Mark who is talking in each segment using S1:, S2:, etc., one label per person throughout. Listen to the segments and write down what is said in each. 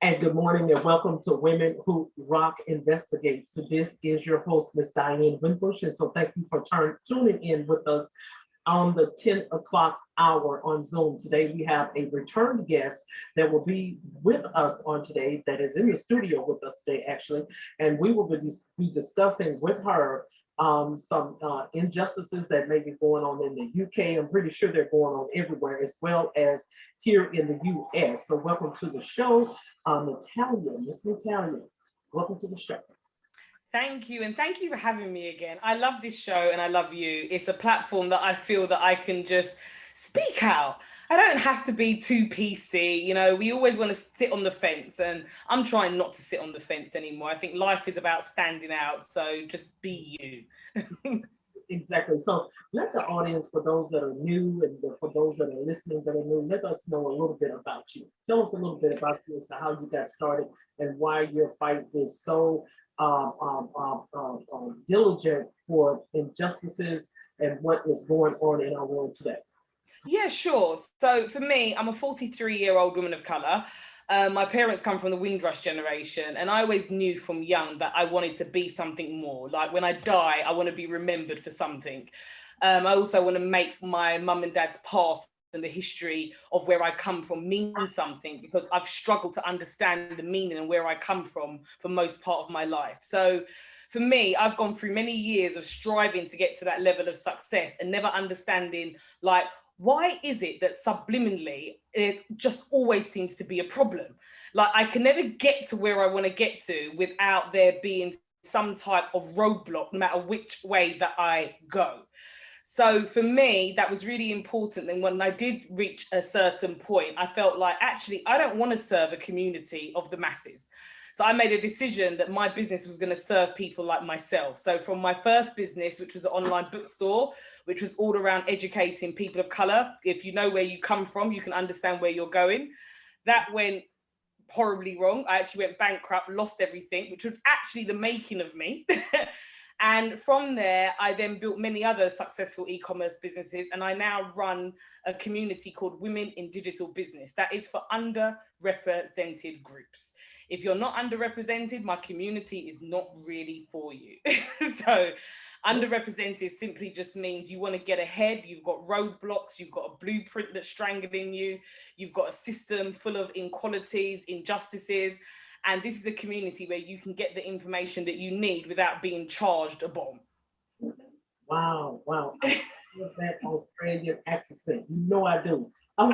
S1: And good morning and welcome to Women Who Rock Investigate. So this is your host, Miss Diane Winbush. And so thank you for tuning in with us on the 10 o'clock hour on Zoom. Today we have a return guest that will be with us on today, that is in the studio with us today actually, and we will be discussing with her some injustices that may be going on in the UK. I'm pretty sure they're going on everywhere, as well as here in the U.S. So welcome to the show, Natalia. Miss Natalia, welcome to the show.
S2: Thank you, and thank you for having me again. I love this show and I love you. It's a platform that I feel that I can just speak out. I don't have to be too PC. You know, we always want to sit on the fence, and I'm trying not to sit on the fence anymore. I think life is about standing out, so just be you.
S1: Exactly. So let the audience, for those that are new and for those that are listening that are new, let us know a little bit about you. Tell us a little bit about you, as to how you got started and why your fight is so diligent for injustices and what is going on in our world today.
S2: Yeah, sure. So for me, I'm a 43-year-old woman of colour. My parents come from the Windrush generation, and I always knew from young that I wanted to be something more. Like when I die, I want to be remembered for something. I also want to make my mum and dad's past and the history of where I come from mean something, because I've struggled to understand the meaning and where I come from for most part of my life. So for me, I've gone through many years of striving to get to that level of success and never understanding, like, why is it that subliminally it just always seems to be a problem? Like, I can never get to where I want to get to without there being some type of roadblock, no matter which way that I go. So for me, that was really important. And when I did reach a certain point, I felt like, actually, I don't want to serve a community of the masses. So I made a decision that my business was going to serve people like myself. So from my first business, which was an online bookstore, which was all around educating people of colour. If you know where you come from, you can understand where you're going. That went horribly wrong. I actually went bankrupt, lost everything, which was actually the making of me. And from there, I then built many other successful e-commerce businesses, and I now run a community called Women in Digital Business. That is for underrepresented groups. If you're not underrepresented, my community is not really for you. So underrepresented simply just means you want to get ahead, you've got roadblocks, you've got a blueprint that's strangling you, you've got a system full of inequalities, injustices. And this is a community where you can get the information that you need without being charged a bomb.
S1: Wow, wow. I love that Australian accent. You know I do. I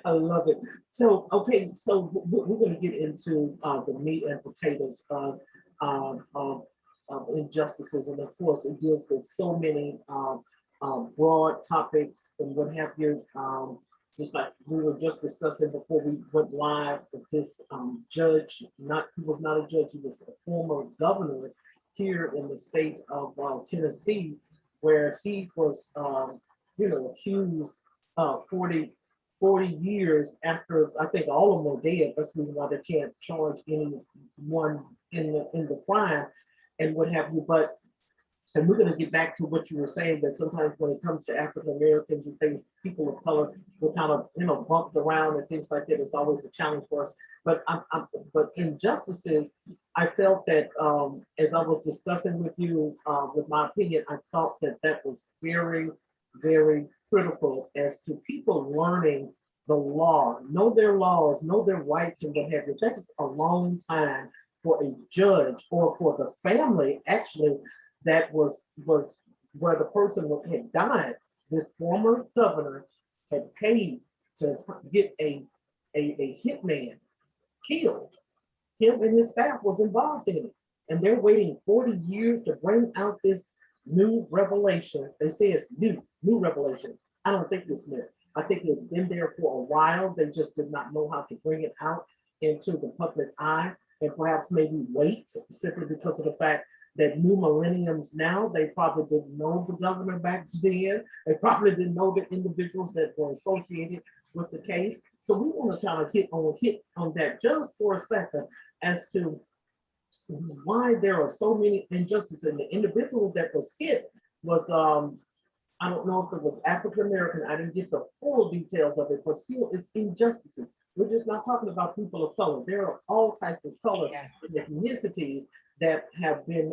S1: love it. So, okay, so we're going to get into the meat and potatoes of injustices. And of course, it deals with so many broad topics and what have you. Just like we were just discussing before we went live with this judge, he was not a judge, he was a former governor here in the state of Tennessee, where he was, accused 40 years after, I think all of them are dead. That's the reason why they can't charge anyone in the crime and what have you. And we're going to get back to what you were saying, that sometimes when it comes to African Americans and things, people of color, we're kind of, bumped around and things like that. It's always a challenge for us. But but injustices, I felt that as I was discussing with you, with my opinion, I thought that was very, very critical as to people learning the law, know their laws, know their rights and what have you. That is a long time for a judge or for the family, actually, that was where the person had died. This former governor had paid to get a hitman killed. Him and his staff was involved in it. And they're waiting 40 years to bring out this new revelation. They say it's new revelation. I don't think it's new. I think it's been there for a while. They just did not know how to bring it out into the public eye, and perhaps maybe wait, simply because of the fact that new millenniums now, they probably didn't know the governor back then. They probably didn't know the individuals that were associated with the case. So we want to kind of hit on that just for a second as to why there are so many injustices. And the individual that was hit was I don't know if it was African American. I didn't get the full details of it, but still, it's injustices. We're just not talking about people of color. There are all types of color
S2: Yeah.
S1: and ethnicities that have been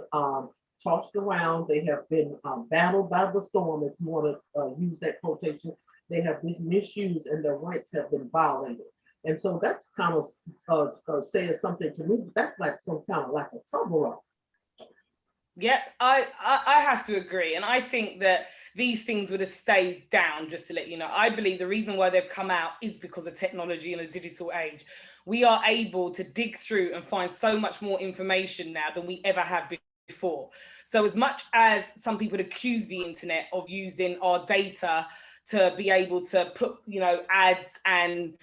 S1: tossed around. They have been battled by the storm, if you want to use that quotation. They have been misused and their rights have been violated. And so that's kind of says something to me. That's like some kind of like a cover up.
S2: Yeah, I have to agree. And I think that these things would have stayed down, just to let you know. I believe the reason why they've come out is because of technology and a digital age. We are able to dig through and find so much more information now than we ever have before. So as much as some people accuse the internet of using our data to be able to put, ads and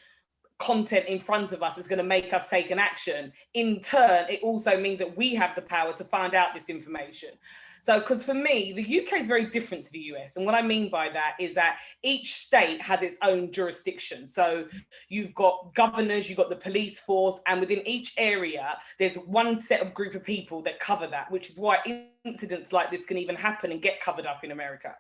S2: content in front of us is going to make us take an action. In turn, it also means that we have the power to find out this information. So, because for me, the UK is very different to the US. And what I mean by that is that each state has its own jurisdiction. So you've got governors, you've got the police force, and within each area, there's one set of group of people that cover that, which is why incidents like this can even happen and get covered up in America.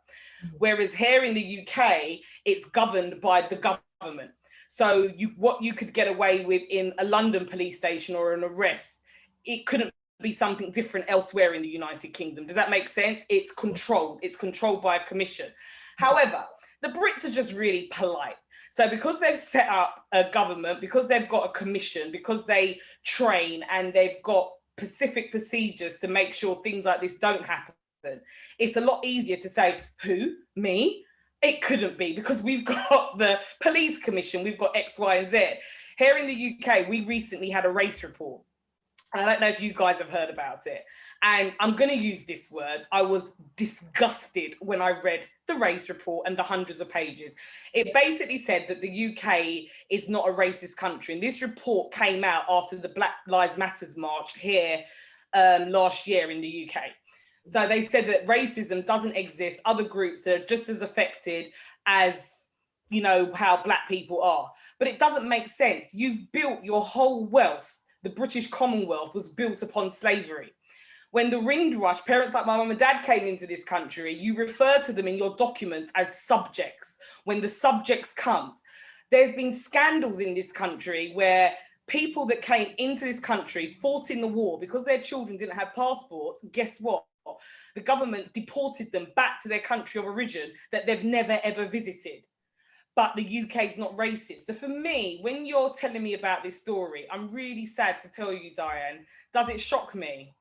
S2: Whereas here in the UK, it's governed by the government. So what you could get away with in a London police station or an arrest, it couldn't be something different elsewhere in the United Kingdom. Does that make sense? It's controlled. It's controlled by a commission. However, the Brits are just really polite. So because they've set up a government, because they've got a commission, because they train and they've got specific procedures to make sure things like this don't happen, it's a lot easier to say, who? Me? It couldn't be, because we've got the police commission, we've got X, Y, and Z. Here in the UK, we recently had a race report. I don't know if you guys have heard about it. And I'm going to use this word. I was disgusted when I read the race report and the hundreds of pages. It basically said that the UK is not a racist country. And this report came out after the Black Lives Matters march here last year in the UK. So they said that racism doesn't exist. Other groups are just as affected as, how Black people are. But it doesn't make sense. You've built your whole wealth. The British Commonwealth was built upon slavery. When the Windrush, parents like my mum and dad came into this country, you refer to them in your documents as subjects. When the subjects comes, there's been scandals in this country where people that came into this country fought in the war because their children didn't have passports. Guess what? The government deported them back to their country of origin that they've never ever visited. But the UK is not racist. So for me, when you're telling me about this story, I'm really sad to tell you, Diane, does it shock me?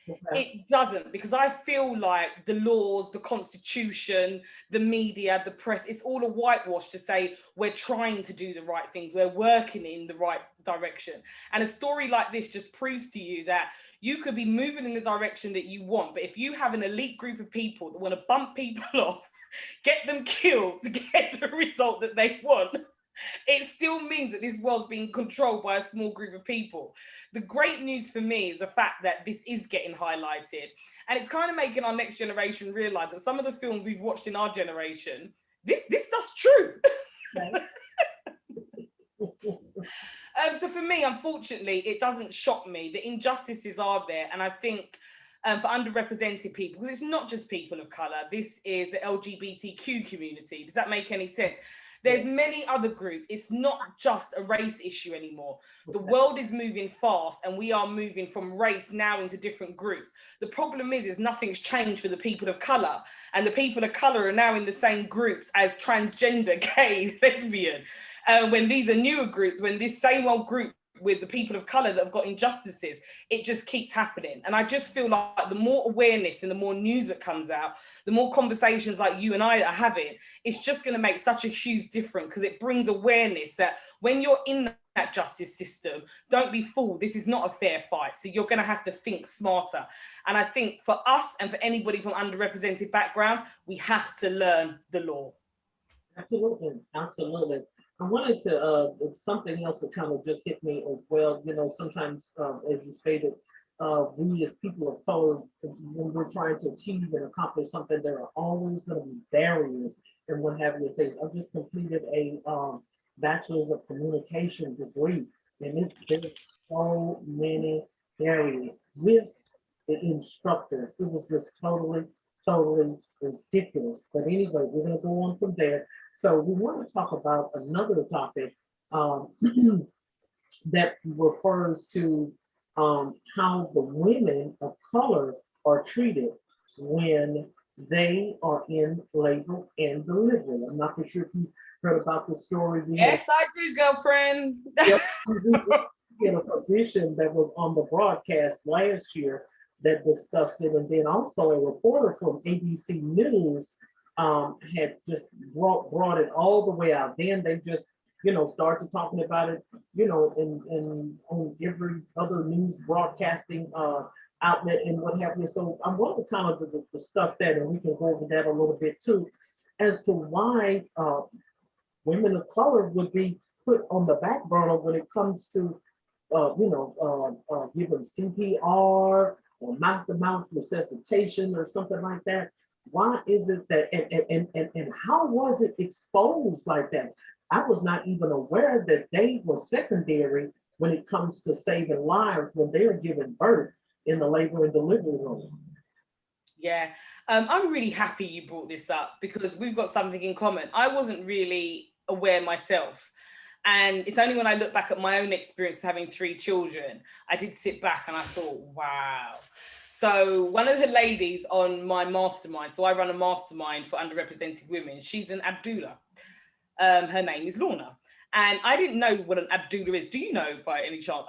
S2: Okay. It doesn't, because I feel like the laws, the constitution, the media, the press, it's all a whitewash to say we're trying to do the right things, we're working in the right direction. And a story like this just proves to you that you could be moving in the direction that you want, but if you have an elite group of people that want to bump people off, get them killed to get the result that they want, it still means that this world's being controlled by a small group of people. The great news for me is the fact that this is getting highlighted. And it's kind of making our next generation realize that some of the films we've watched in our generation, this stuff's true. So for me, unfortunately, it doesn't shock me. The injustices are there. And I think for underrepresented people, because it's not just people of color, this is the LGBTQ community. Does that make any sense? There's many other groups. It's not just a race issue anymore. The world is moving fast and we are moving from race now into different groups. The problem is nothing's changed for the people of color, and the people of color are now in the same groups as transgender, gay, lesbian. When these are newer groups, when this same old group with the people of color that have got injustices, it just keeps happening. And I just feel like the more awareness and the more news that comes out, the more conversations like you and I are having, it's just going to make such a huge difference, because it brings awareness that when you're in that justice system, don't be fooled. This is not a fair fight. So you're going to have to think smarter. And I think for us and for anybody from underrepresented backgrounds, we have to learn the law.
S1: Absolutely, absolutely. I wanted to, something else that kind of just hit me as well. Sometimes, as you stated, we as people of color, when we're trying to achieve and accomplish something, there are always going to be barriers and what have you. I've just completed a bachelor's of communication degree, and there's so many barriers with the instructors. It was just totally totally ridiculous. But anyway, we're going to go on from there. So we want to talk about another topic um, that refers to how the women of color are treated when they are in labor and delivery. I'm not for sure if you heard about the story. We had
S2: Yes, I do, girlfriend.
S1: yep, in a position that was on the broadcast last year that discussed it, and then also a reporter from ABC News had just brought it all the way out. Then they just started talking about it, in on every other news broadcasting outlet and what have you. So I want to kind of discuss that, and we can go over that a little bit too, as to why women of color would be put on the back burner when it comes to, giving CPR or mouth-to-mouth resuscitation or something like that. Why is it that, and how was it exposed like that? I was not even aware that they were secondary when it comes to saving lives when they're giving birth in the labor and delivery room.
S2: Yeah, I'm really happy you brought this up because we've got something in common. I wasn't really aware myself. And it's only when I look back at my own experience having 3 children, I did sit back and I thought, wow. So one of the ladies on my mastermind, so I run a mastermind for underrepresented women, she's an Abdullah. Her name is Lorna. And I didn't know what an Abdullah is. Do you know by any chance?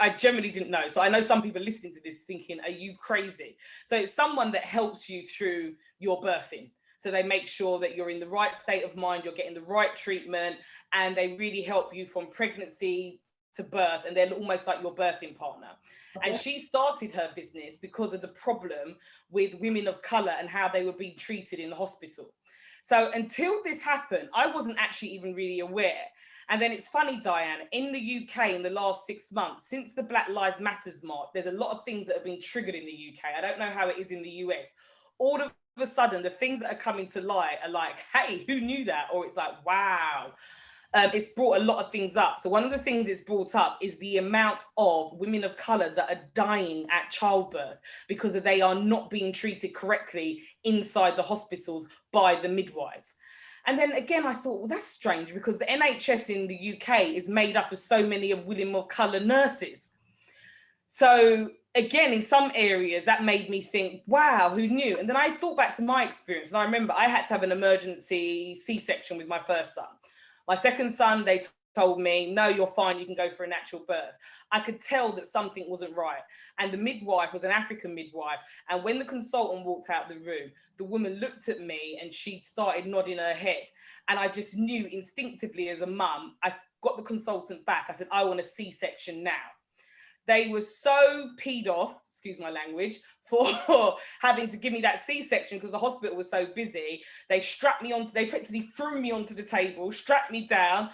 S2: I generally didn't know. So I know some people listening to this thinking, are you crazy? So it's someone that helps you through your birthing. So they make sure that you're in the right state of mind, you're getting the right treatment, and they really help you from pregnancy to birth, and they're almost like your birthing partner. Okay. And she started her business because of the problem with women of color and how they were being treated in the hospital. So until this happened, I wasn't actually even really aware. And then it's funny, Diane, in the UK in the last 6 months, since the Black Lives Matters march, there's a lot of things that have been triggered in the UK. I don't know how it is in the US. All of a sudden, the things that are coming to light are like, hey, who knew that? Or it's like, wow. It's brought a lot of things up. So one of the things it's brought up is the amount of women of color that are dying at childbirth because they are not being treated correctly inside the hospitals by the midwives. And then again, I thought, well, that's strange because the NHS in the UK is made up of so many of women of color nurses. So again, in some areas that made me think, wow, who knew? And then I thought back to my experience. And I remember I had to have an emergency C-section with my first son. My second son, they told me, no, you're fine, you can go for a natural birth. I could tell that something wasn't right. And the midwife was an African midwife. And when the consultant walked out the room, the woman looked at me and she started nodding her head. And I just knew instinctively as a mum, I got the consultant back. I said, I want a C-section now. They were so peed off, excuse my language, for having to give me that C-section because the hospital was so busy. They strapped me onto, they practically threw me onto the table, strapped me down,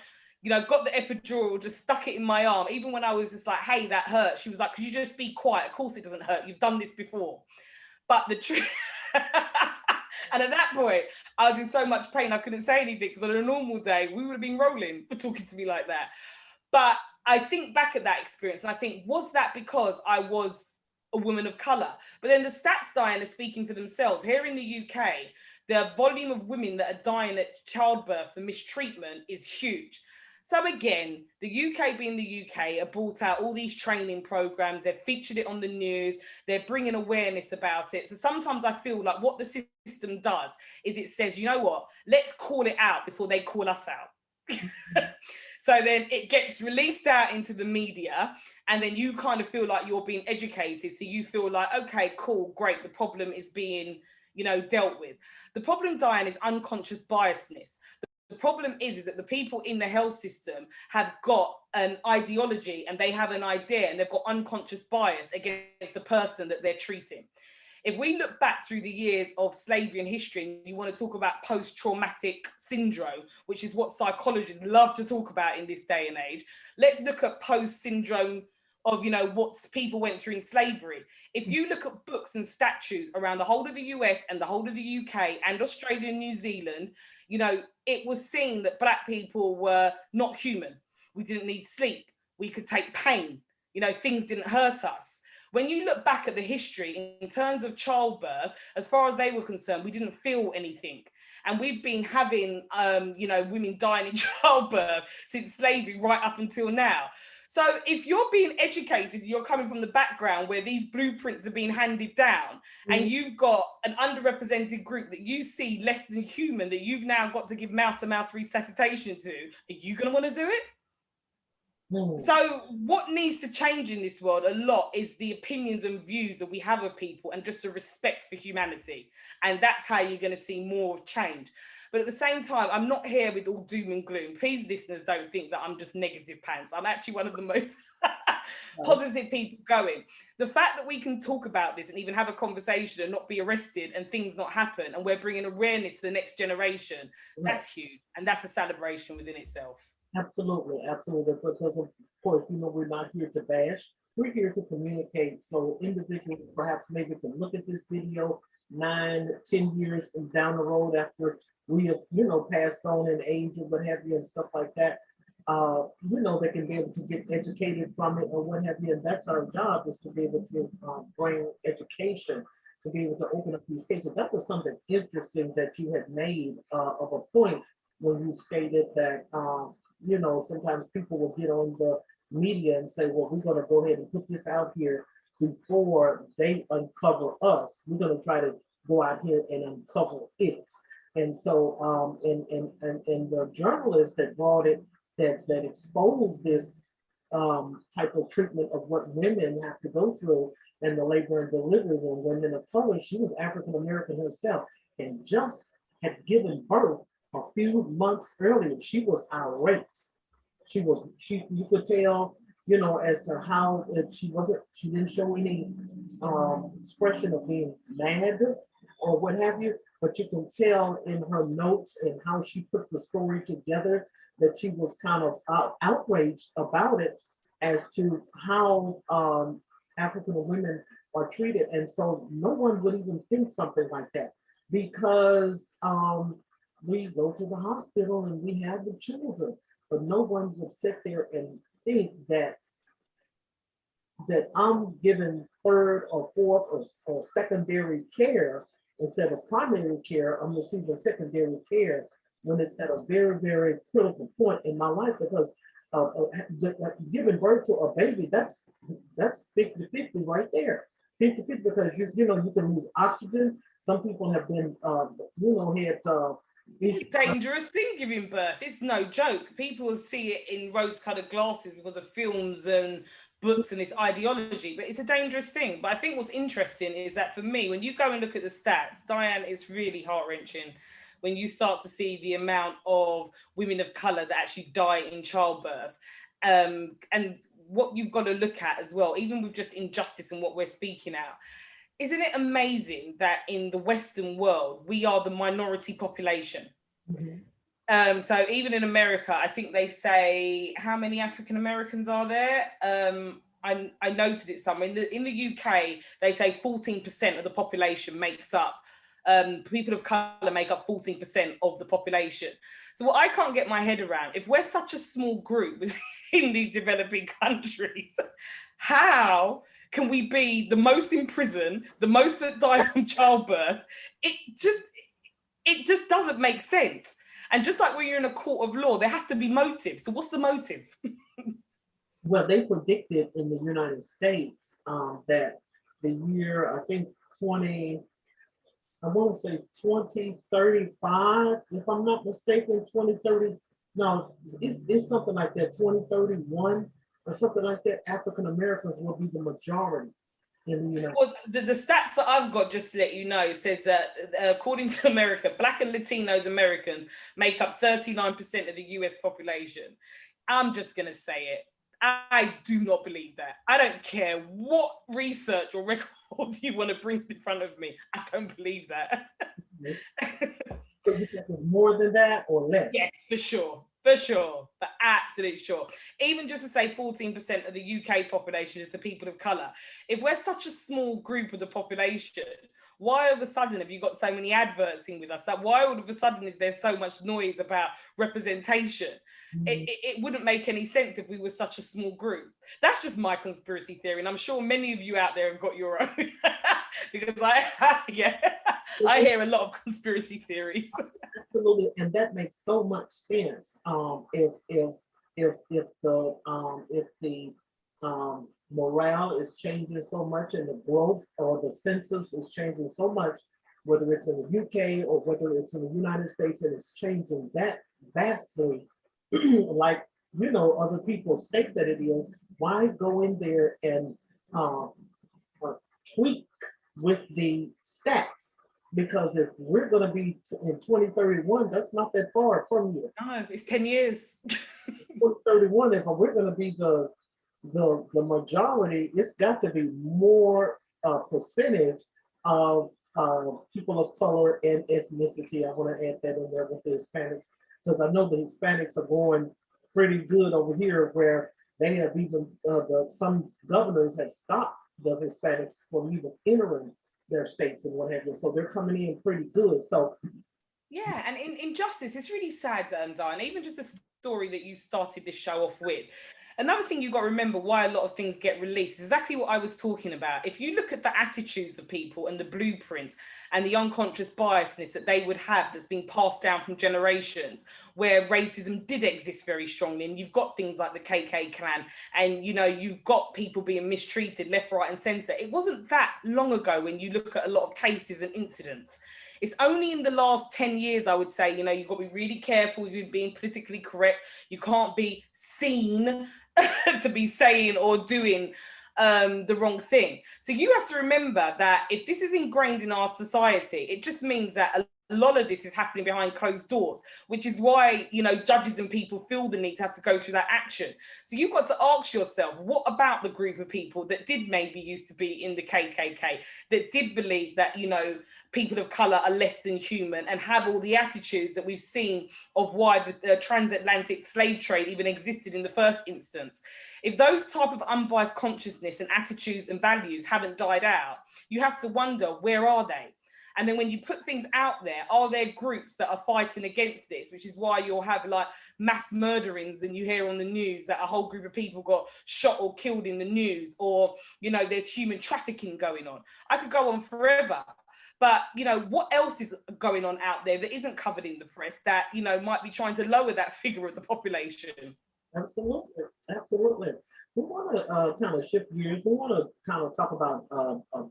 S2: got the epidural, just stuck it in my arm. Even when I was just like, hey, that hurts. She was like, could you just be quiet? Of course it doesn't hurt. You've done this before. But the truth, and at that point, I was in so much pain, I couldn't say anything because on a normal day, we would have been rolling for talking to me like that. But I think back at that experience and I think, was that because I was a woman of color? But then the stats, Diane, are speaking for themselves. Here in the UK, the volume of women that are dying at childbirth for mistreatment is huge. So again, the UK being the UK, have brought out all these training programs, they've featured it on the news, they're bringing awareness about it. So sometimes I feel like what the system does is it says, you know what, let's call it out before they call us out. So then it gets released out into the media and then you kind of feel like you're being educated. So you feel like, okay, cool, great. The problem is being, dealt with. The problem, Diane, is unconscious biasness. The problem is that the people in the health system have got an ideology and they have an idea and they've got unconscious bias against the person that they're treating. If we look back through the years of slavery and history, and you want to talk about post-traumatic syndrome, which is what psychologists love to talk about in this day and age, let's look at post-syndrome of, what people went through in slavery. If you look at books and statues around the whole of the US and the whole of the UK and Australia and New Zealand, it was seen that Black people were not human. We didn't need sleep. We could take pain. You know, things didn't hurt us. When you look back at the history in terms of childbirth, as far as they were concerned, we didn't feel anything. And we've been having, you know, women dying in childbirth since slavery right up until now. So if you're being educated, you're coming from the background where these blueprints are being handed down, and you've got an underrepresented group that you see less than human, that you've now got to give mouth-to-mouth resuscitation to, are you going to want to do it? So what needs to change in this world a lot is the opinions and views that we have of people, and just a respect for humanity. And that's how you're going to see more change. But at the same time, I'm not here with all doom and gloom. Please, listeners, don't think that I'm just negative pants. I'm actually one of the most positive people going. The fact that we can talk about this and even have a conversation and not be arrested and things not happen, and we're bringing awareness to the next generation, that's huge. And that's a celebration within itself.
S1: Absolutely, absolutely. Because of course, you know, we're not here to bash. We're here to communicate. So individuals perhaps maybe can look at this video 9, 10 years down the road after we have, you know, passed on in age and what have you and stuff like that. You know, they can be able to get educated from it or what have you. And that's our job, is to be able to bring education, to be able to open up these cases. That was something interesting that you had made of a point when you stated that, you know, sometimes people will get on the media and say, well, we're going to go ahead and put this out here before they uncover us. We're going to try to go out here and uncover it. And so, and the journalists that brought it, that exposed this type of treatment of what women have to go through in the labor and delivery room, women of color, she was African American herself and just had given birth a few months earlier. She was irate. You could tell, you know, as to how she didn't show any expression of being mad or what have you, but you can tell in her notes and how she put the story together that she was kind of outraged about it as to how African women are treated. And so no one would even think something like that, because we go to the hospital and we have the children, but no one would sit there and think that I'm given third or fourth or secondary care instead of primary care. I'm receiving secondary care when it's at a very, very critical point in my life, because giving birth to a baby, that's 50-50 right there. 50-50, because you know, you can lose oxygen. Some people have been you know, had
S2: it's a dangerous thing, giving birth. It's no joke. People see it in rose-colored glasses because of films and books and this ideology, but it's a dangerous thing. But I think what's interesting is that for me, when you go and look at the stats, Diane, it's really heart-wrenching when you start to see the amount of women of color that actually die in childbirth. And what you've got to look at as well, even with just injustice and what we're speaking out. Isn't it amazing that in the Western world, we are the minority population? Mm-hmm. So even in America, I think they say, how many African Americans are there? I noted it somewhere. In the UK, they say 14% of the population makes up, people of color make up 14% of the population. So what I can't get my head around, if we're such a small group in these developing countries, how can we be the most in prison, the most that die from childbirth? It just doesn't make sense. And just like when you're in a court of law, there has to be motive. So what's the motive?
S1: Well, they predicted in the United States that the year, I think 2035, if I'm not mistaken, 2030, no, it's something like that, 2031 or something like that, African Americans will be the majority in the United States.
S2: Well, the stats that I've got, just to let you know, says that according to America, Black and Latinos Americans make up 39% of the US population. I'm just going to say it. I do not believe that. I don't care what research or record you want to bring in front of me. I don't believe that.
S1: So you think it's more than that or less?
S2: Yes, for sure. For sure, for absolute sure. Even just to say 14% of the UK population is the people of colour. If we're such a small group of the population, why all of a sudden have you got so many adverts in with us? Like, why all of a sudden is there so much noise about representation? It wouldn't make any sense if we were such a small group. That's just my conspiracy theory, and I'm sure many of you out there have got your own. Because I hear a lot of conspiracy theories.
S1: Absolutely, and that makes so much sense. If the morale is changing so much, and the growth or the census is changing so much, whether it's in the UK or whether it's in the United States, and it's changing that vastly, like other people state that it is. Why go in there and uh, tweak with the stats? Because if we're going to be in 2031, that's not that far from here.
S2: No, it's 10 years.
S1: 2031, if we're going to be the majority, it's got to be more percentage of people of color and ethnicity. I want to add that in there with the Hispanics, because I know the Hispanics are going pretty good over here, where they have even some governors have stopped the Hispanics from even entering their states and what have you. So they're coming in pretty good. So
S2: yeah, and in injustice, it's really sad that Diane, even just the story that you started this show off with. Another thing you've got to remember why a lot of things get released is exactly what I was talking about. If you look at the attitudes of people and the blueprints and the unconscious biasness that they would have that's been passed down from generations, where racism did exist very strongly, and you've got things like the KK clan, and you've got people being mistreated left, right, and centre. It wasn't that long ago when you look at a lot of cases and incidents. It's only in the last 10 years, I would say, you've got to be really careful with you being politically correct. You can't be seen to be saying or doing the wrong thing. So you have to remember that if this is ingrained in our society, it just means that a lot of this is happening behind closed doors, which is why, judges and people feel the need to have to go through that action. So you've got to ask yourself, what about the group of people that did maybe used to be in the KKK, that did believe that, people of color are less than human, and have all the attitudes that we've seen of why the transatlantic slave trade even existed in the first instance. If those type of unbiased consciousness and attitudes and values haven't died out, you have to wonder, where are they? And then when you put things out there, are there groups that are fighting against this? Which is why you'll have like mass murderings, and you hear on the news that a whole group of people got shot or killed in the news, or, there's human trafficking going on. I could go on forever. But, what else is going on out there that isn't covered in the press that, might be trying to lower that figure of the population?
S1: absolutely, absolutely. We want to kind of shift gears. We want to kind of talk about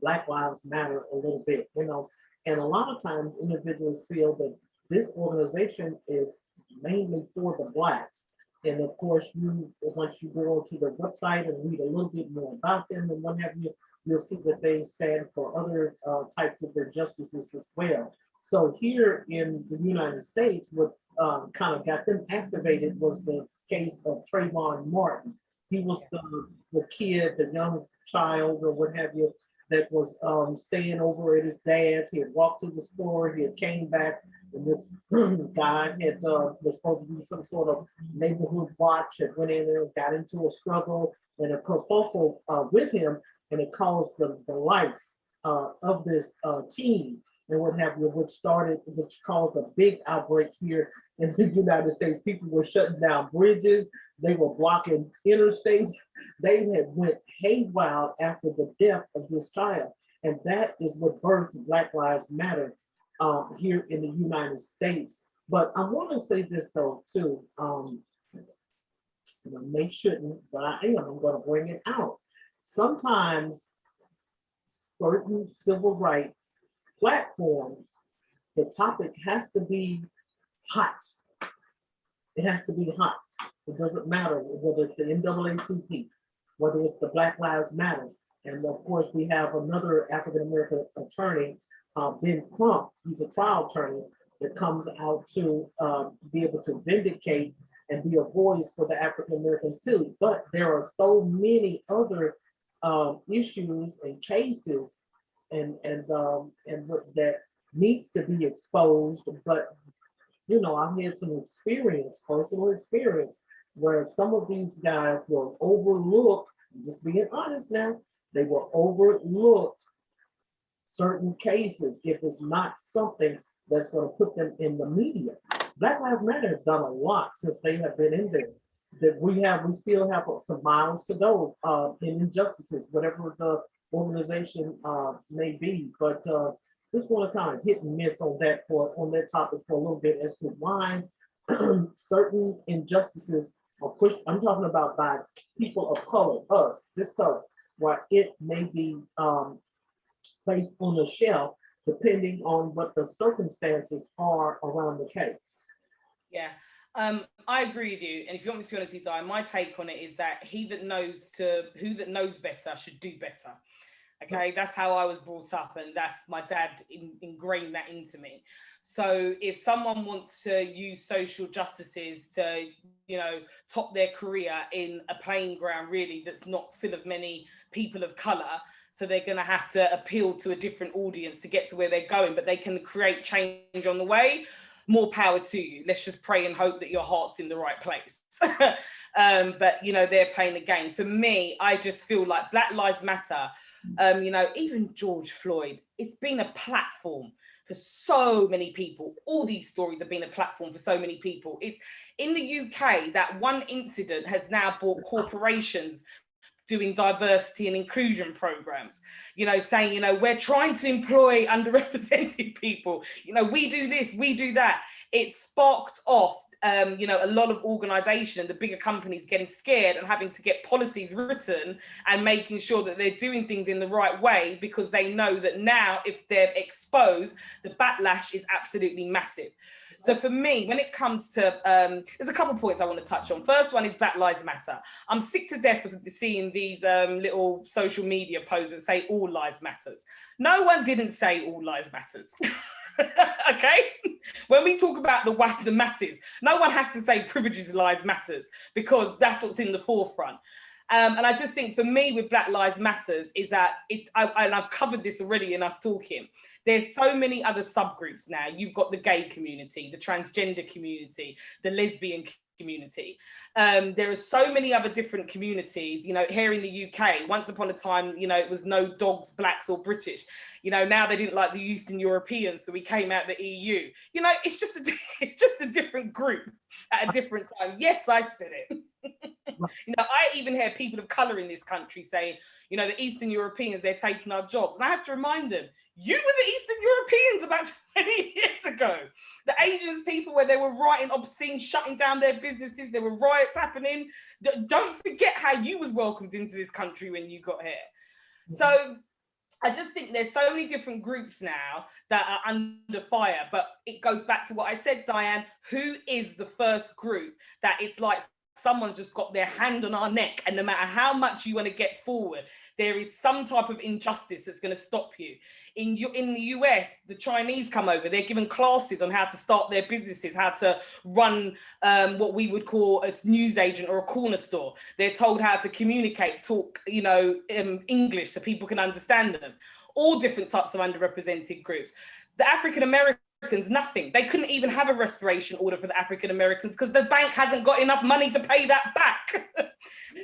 S1: Black Lives Matter a little bit, and a lot of times individuals feel that this organization is mainly for the Blacks. And of course, once you go onto their website and read a little bit more about them and what have you, you'll see that they stand for other types of injustices as well. So here in the United States, what kind of got them activated was the case of Trayvon Martin. He was the kid, the young child or what have you, that was staying over at his dad's. He had walked to the store, he had came back, and this guy had was supposed to be some sort of neighborhood watch, had went in there and got into a struggle and a kerfuffle with him, and it caused the life of this teen and what have you, which caused a big outbreak here in the United States. People were shutting down bridges, they were blocking interstates, they had went haywire after the death of this child. And that is what birthed Black Lives Matter here in the United States. But I want to say this though too, they shouldn't, but I'm going to bring it out. Sometimes certain civil rights platforms, the topic has to be hot. It has to be hot. It doesn't matter whether it's the NAACP, whether it's the Black Lives Matter. And of course, we have another African-American attorney, Ben Crump. He's a trial attorney that comes out to be able to vindicate and be a voice for the African-Americans too. But there are so many other issues and cases and that needs to be exposed, but you know, I've had some experience, personal experience, where some of these guys were overlooked, just being honest now, they were overlooked certain cases if it's not something that's going to put them in the media. Black Lives Matter have done a lot since they have been in there. That we still have some miles to go in injustices, whatever the organization may be. But just want to kind of hit and miss on that topic for a little bit as to why certain injustices are pushed. I'm talking about by people of color, us, this color, where it may be placed on a shelf depending on what the circumstances are around the case.
S2: Yeah. I agree with you. And if you want me to be honest with you, my take on it is that who that knows better should do better. Okay, that's how I was brought up, and that's my dad ingrained that into me. So if someone wants to use social justices to, top their career in a playing ground really that's not full of many people of color, so they're going to have to appeal to a different audience to get to where they're going, but they can create change on the way. More power to you. Let's just pray and hope that your heart's in the right place. But they're playing the game. For me, I just feel like Black Lives Matter. Even George Floyd, it's been a platform for so many people. All these stories have been a platform for so many people. It's in the UK that one incident has now brought corporations doing diversity and inclusion programs, saying, we're trying to employ underrepresented people, we do this, we do that. It sparked off a lot of organization and the bigger companies getting scared and having to get policies written and making sure that they're doing things in the right way, because they know that now if they're exposed, the backlash is absolutely massive. So for me, when it comes to, there's a couple of points I want to touch on. First one is Black Lives Matter. I'm sick to death of seeing these little social media posts that say all lives matters. No one didn't say all lives matters. Okay, when we talk about the masses, no one has to say privileged lives matters, because that's what's in the forefront. And I just think for me with Black Lives Matters is that and I've covered this already in us talking, there's so many other subgroups now. You've got the gay community, the transgender community, the lesbian community. There are so many other different communities, here in the UK. Once upon a time, it was no dogs, blacks or British. Now they didn't like the Eastern Europeans, so we came out the EU. It's just a different group at a different time. Yes, I said it. I even hear people of color in this country saying, the Eastern Europeans, they're taking our jobs. And I have to remind them, you were the Eastern Europeans about 20 years ago. The Asians people, where they were writing obscene, shutting down their businesses, there were riots happening. Don't forget how you was welcomed into this country when you got here. So I just think there's so many different groups now that are under fire, but it goes back to what I said, Diane, who is the first group that it's like someone's just got their hand on our neck, and no matter how much you want to get forward, there is some type of injustice that's going to stop you. In the US, the Chinese come over, they're given classes on how to start their businesses, how to run what we would call a newsagent or a corner store. They're told how to communicate, talk, English so people can understand them. All different types of underrepresented groups. The African Americans, nothing. They couldn't even have a respiration order for the African Americans because the bank hasn't got enough money to pay that back.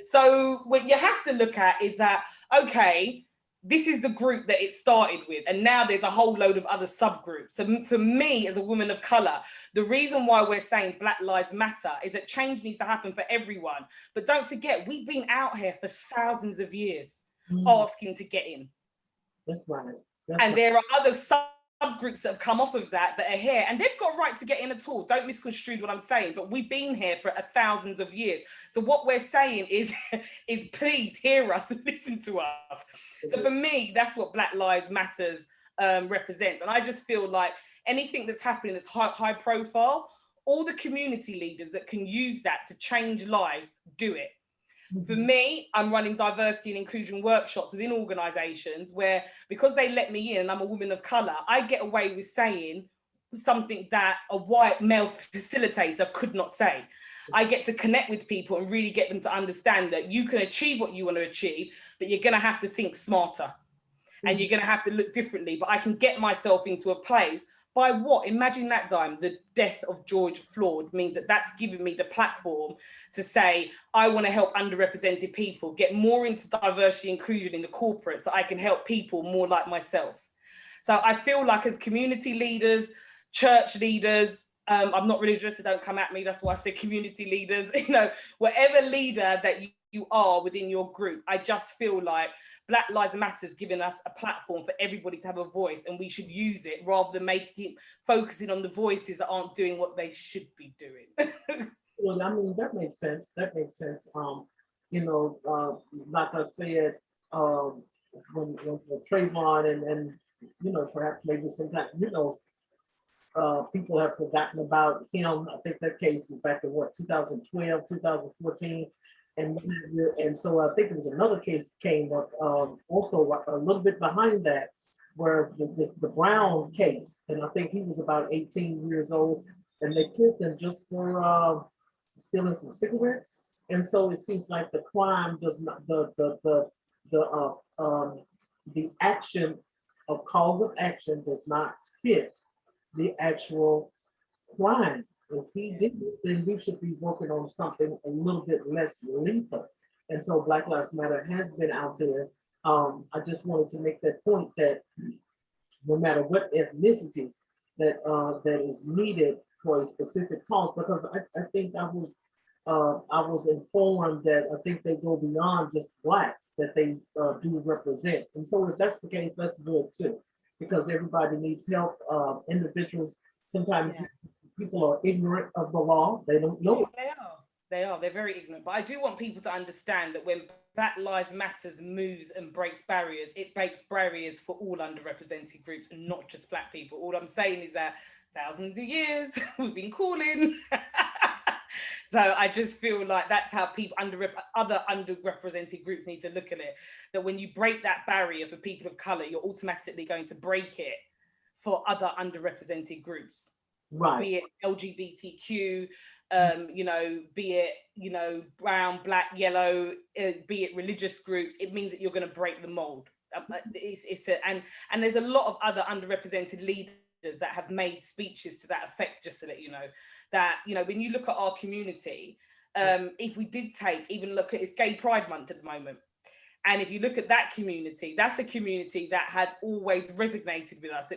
S2: So what you have to look at is that, okay, this is the group that it started with, and now there's a whole load of other subgroups. So for me, as a woman of color, the reason why we're saying Black Lives Matter is that change needs to happen for everyone. But don't forget, we've been out here for thousands of years asking to get in.
S1: That's right.
S2: There are other subgroups that have come off of that are here, and they've got a right to get in at all. Don't misconstrue what I'm saying, but we've been here for thousands of years. So what we're saying is please hear us and listen to us. So for me, that's what Black Lives Matters represents. And I just feel like anything that's happening that's high profile, all the community leaders that can use that to change lives, do it. For me, I'm running diversity and inclusion workshops within organizations where, because they let me in and I'm a woman of color, I get away with saying something that a white male facilitator could not say. I get to connect with people and really get them to understand that you can achieve what you want to achieve, but you're going to have to think smarter. and you're going to have to look differently. But I can get myself into a place by what? Imagine that, Dime. The death of George Floyd means that that's giving me the platform to say, I want to help underrepresented people get more into diversity inclusion in the corporate so I can help people more like myself. So I feel like as community leaders, church leaders, I'm not religious, so don't come at me. That's why I said community leaders, whatever leader that you are within your group, I just feel like Black Lives Matter is giving us a platform for everybody to have a voice, and we should use it rather than focusing on the voices that aren't doing what they should be doing.
S1: Well, I mean, that makes sense. That makes sense. Like I said, when Trayvon and perhaps maybe sometimes, people have forgotten about him. I think that case is back in 2012, 2014. And so I think it was another case that came up also a little bit behind that, where the Brown case, and I think he was about 18 years old, and they killed him just for stealing some cigarettes. And so it seems like the crime does not the action of cause of action does not fit the actual crime. If he did it, then we should be working on something a little bit less lethal. And so Black Lives Matter has been out there. I just wanted to make that point that no matter what ethnicity that is needed for a specific cause, because I think I was informed that I think they go beyond just Blacks, that they do represent. And so if that's the case, that's good too, because everybody needs help. Individuals, sometimes people are ignorant of the law. They don't know.
S2: They're very ignorant. But I do want people to understand that when Black Lives Matters moves and breaks barriers, it breaks barriers for all underrepresented groups and not just Black people. All I'm saying is that thousands of years we've been calling. So I just feel like that's how people other underrepresented groups need to look at it. That when you break that barrier for people of color, you're automatically going to break it for other underrepresented groups.
S1: Right.
S2: Be it LGBTQ, be it, brown, black, yellow, be it religious groups. It means that you're going to break the mold. And there's a lot of other underrepresented leaders that have made speeches to that effect, just to let you know, that, when you look at our community, if we did look at, it's Gay Pride Month at the moment. And if you look at that community, that's a community that has always resonated with us.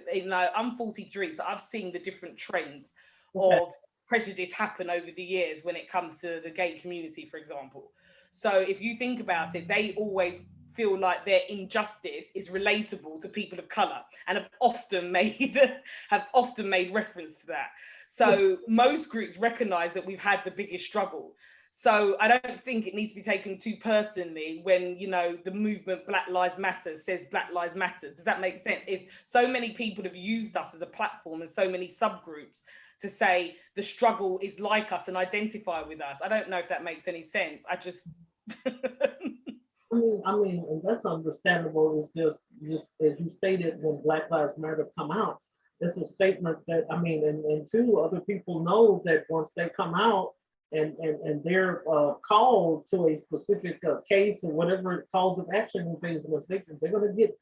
S2: I'm 43, so I've seen the different trends of prejudice happen over the years when it comes to the gay community, for example. So if you think about it, they always feel like their injustice is relatable to people of color, and have often made reference to that. So most groups recognize that we've had the biggest struggle. So I don't think it needs to be taken too personally when, the movement Black Lives Matter says Black Lives Matter. Does that make sense? If so many people have used us as a platform and so many subgroups to say the struggle is like us and identify with us, I don't know if that makes any sense. I just...
S1: I mean, and that's understandable. It's just as you stated, when Black Lives Matter come out, it's a statement that, and two, other people know that once they come out, and they're called to a specific case or whatever cause of action and things, they're going to get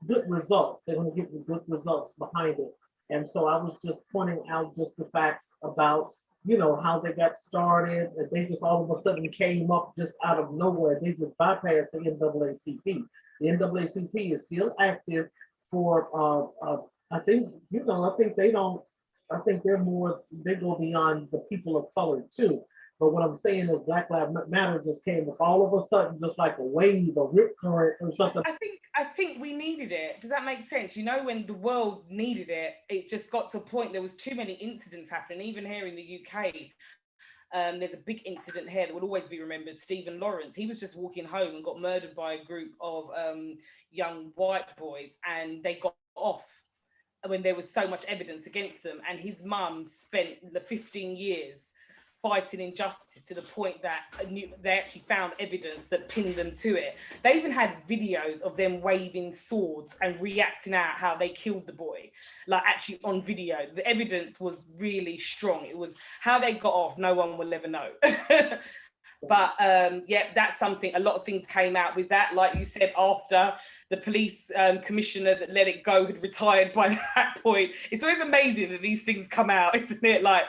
S1: good results. They're going to get good results behind it. And so I was just pointing out just the facts about, how they got started. They just all of a sudden came up just out of nowhere. They just bypassed the NAACP. The NAACP is still active for, I think they go beyond the people of color too. But what I'm saying is Black Lives Matter just came up all of a sudden, just like a wave, a rip current or something.
S2: I think we needed it. Does that make sense? When the world needed it, it just got to a point, there was too many incidents happening, even here in the UK. There's a big incident here that will always be remembered. Stephen Lawrence, he was just walking home and got murdered by a group of young white boys, and they got off when there was so much evidence against them. And his mum spent the 15 years fighting injustice to the point that they actually found evidence that pinned them to it. They even had videos of them waving swords and reacting out how they killed the boy, like actually on video. The evidence was really strong. It was how they got off, no one will ever know. But yeah, that's something, a lot of things came out with that. Like you said, after the police commissioner that let it go had retired by that point. It's always amazing that these things come out, isn't it? Like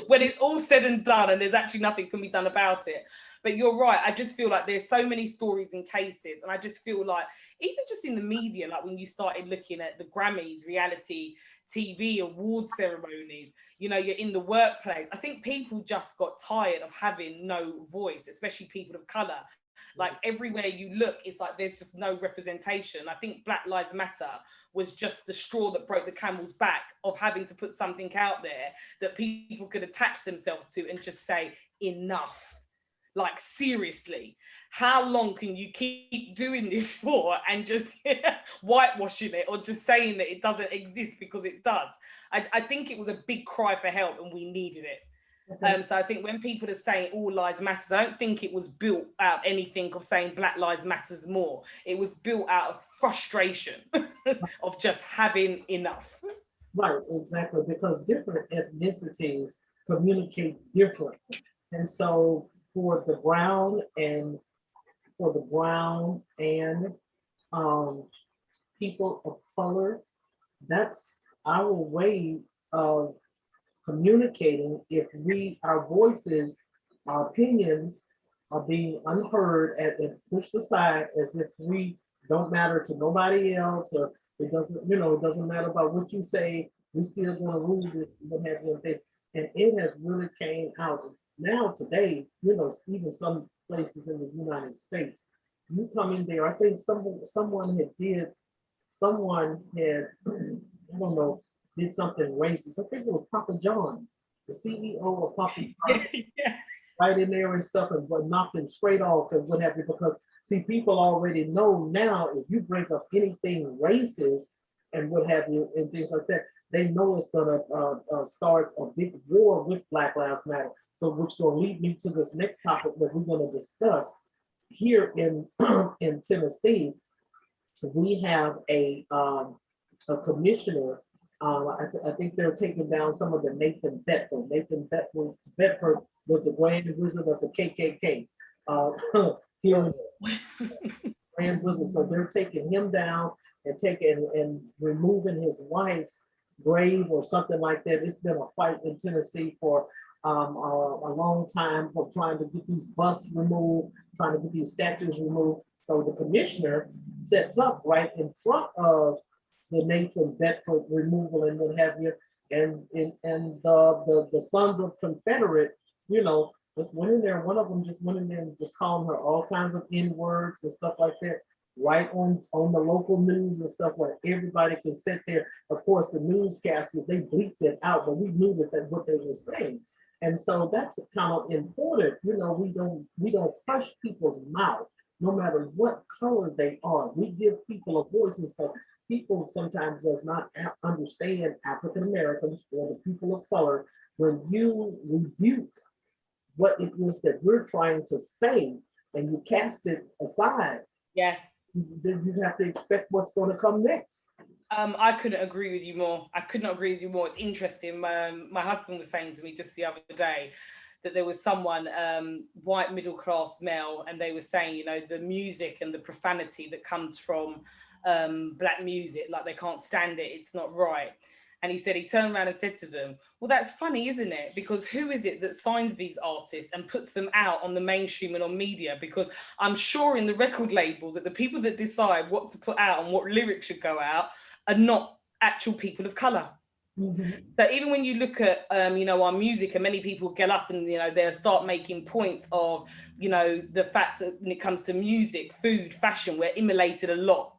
S2: when it's all said and done and there's actually nothing can be done about it. But you're right, I just feel like there's so many stories and cases, and I just feel like even just in the media, like when you started looking at the Grammys, reality TV award ceremonies, you know, you're in the workplace, I think people just got tired of having no voice, especially people of color. Like everywhere you look, it's like there's just no representation. I think Black Lives Matter was just the straw that broke the camel's back of having to put something out there that people could attach themselves to and just say enough. Like seriously, how long can you keep doing this for and just whitewashing it or just saying that it doesn't exist because it does? I think it was a big cry for help and we needed it. Okay. So I think when people are saying all lives matters, I don't think it was built out anything of saying Black Lives Matters more. It was built out of frustration of just having enough.
S1: Right, exactly, because different ethnicities communicate differently. And so for the brown and people of color, that's our way of communicating. If our voices, our opinions are being unheard and pushed aside as if we don't matter to nobody else, or it doesn't matter about what you say, we still gonna rule this, what have you, this. And it has really came out now today, even some places in the United States, you come in there, I think someone had, I don't know, did something racist. I think it was Papa John's, the CEO of Papa John's, yeah. Right in there and stuff, and knocked him straight off and what have you. Because see, people already know now if you bring up anything racist and what have you and things like that, they know it's gonna start a big war with Black Lives Matter. So, which gonna lead me to this next topic that we're gonna discuss here in in Tennessee. We have a commissioner. I think they're taking down some of the Nathan Bedford. Bedford was the Grand Wizard of the KKK here in Grand Wizard. So they're taking him down and removing his wife's grave or something like that. It's been a fight in Tennessee for a long time for trying to get these busts removed, trying to get these statues removed. So the commissioner sets up right in front of the Nathan Bedford removal and what have you, and the Sons of Confederate, just went in there. One of them just went in there and just calling her all kinds of N-words and stuff like that, right on the local news and stuff where everybody can sit there. Of course, the newscasters, they bleeped it out, but we knew that what they were saying. And so that's kind of important. We don't hush people's mouth, no matter what color they are. We give people a voice, and so people sometimes does not understand African Americans or the people of color. When you rebuke what it is that we're trying to say and you cast it aside,
S2: yeah,
S1: then you have to expect what's going to come next.
S2: I couldn't agree with you more. It's interesting. My husband was saying to me just the other day that there was someone, white middle class male, and they were saying, the music and the profanity that comes from Black music, like they can't stand it, it's not right. And he said, he turned around and said to them, well, that's funny, isn't it? Because who is it that signs these artists and puts them out on the mainstream and on media? Because I'm sure in the record labels that the people that decide what to put out and what lyrics should go out are not actual people of color. Mm-hmm. So even when you look at, our music, and many people get up and, they'll start making points of, the fact that when it comes to music, food, fashion, we're immolated a lot,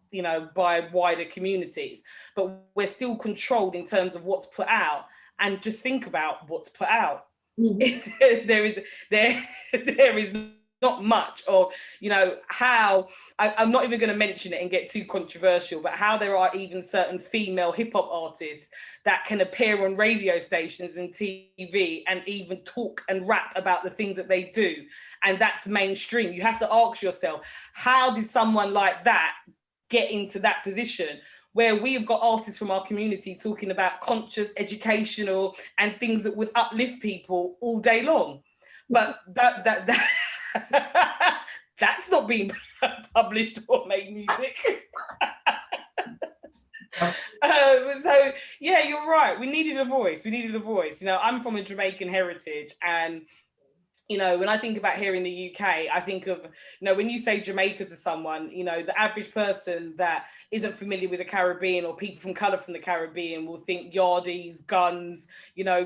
S2: by wider communities, but we're still controlled in terms of what's put out. And just think about what's put out. Mm-hmm. there is not much, or how I'm not even going to mention it and get too controversial, but how there are even certain female hip-hop artists that can appear on radio stations and TV and even talk and rap about the things that they do, and that's mainstream. You have to ask yourself, how did someone like that get into that position, where we've got artists from our community talking about conscious, educational, and things that would uplift people all day long? But that that's not being published or made music. So yeah, you're right. We needed a voice. I'm from a Jamaican heritage, and when I think about here in the UK, I think of, when you say Jamaica to someone, the average person that isn't familiar with the Caribbean, or people from colour from the Caribbean, will think yardies, guns,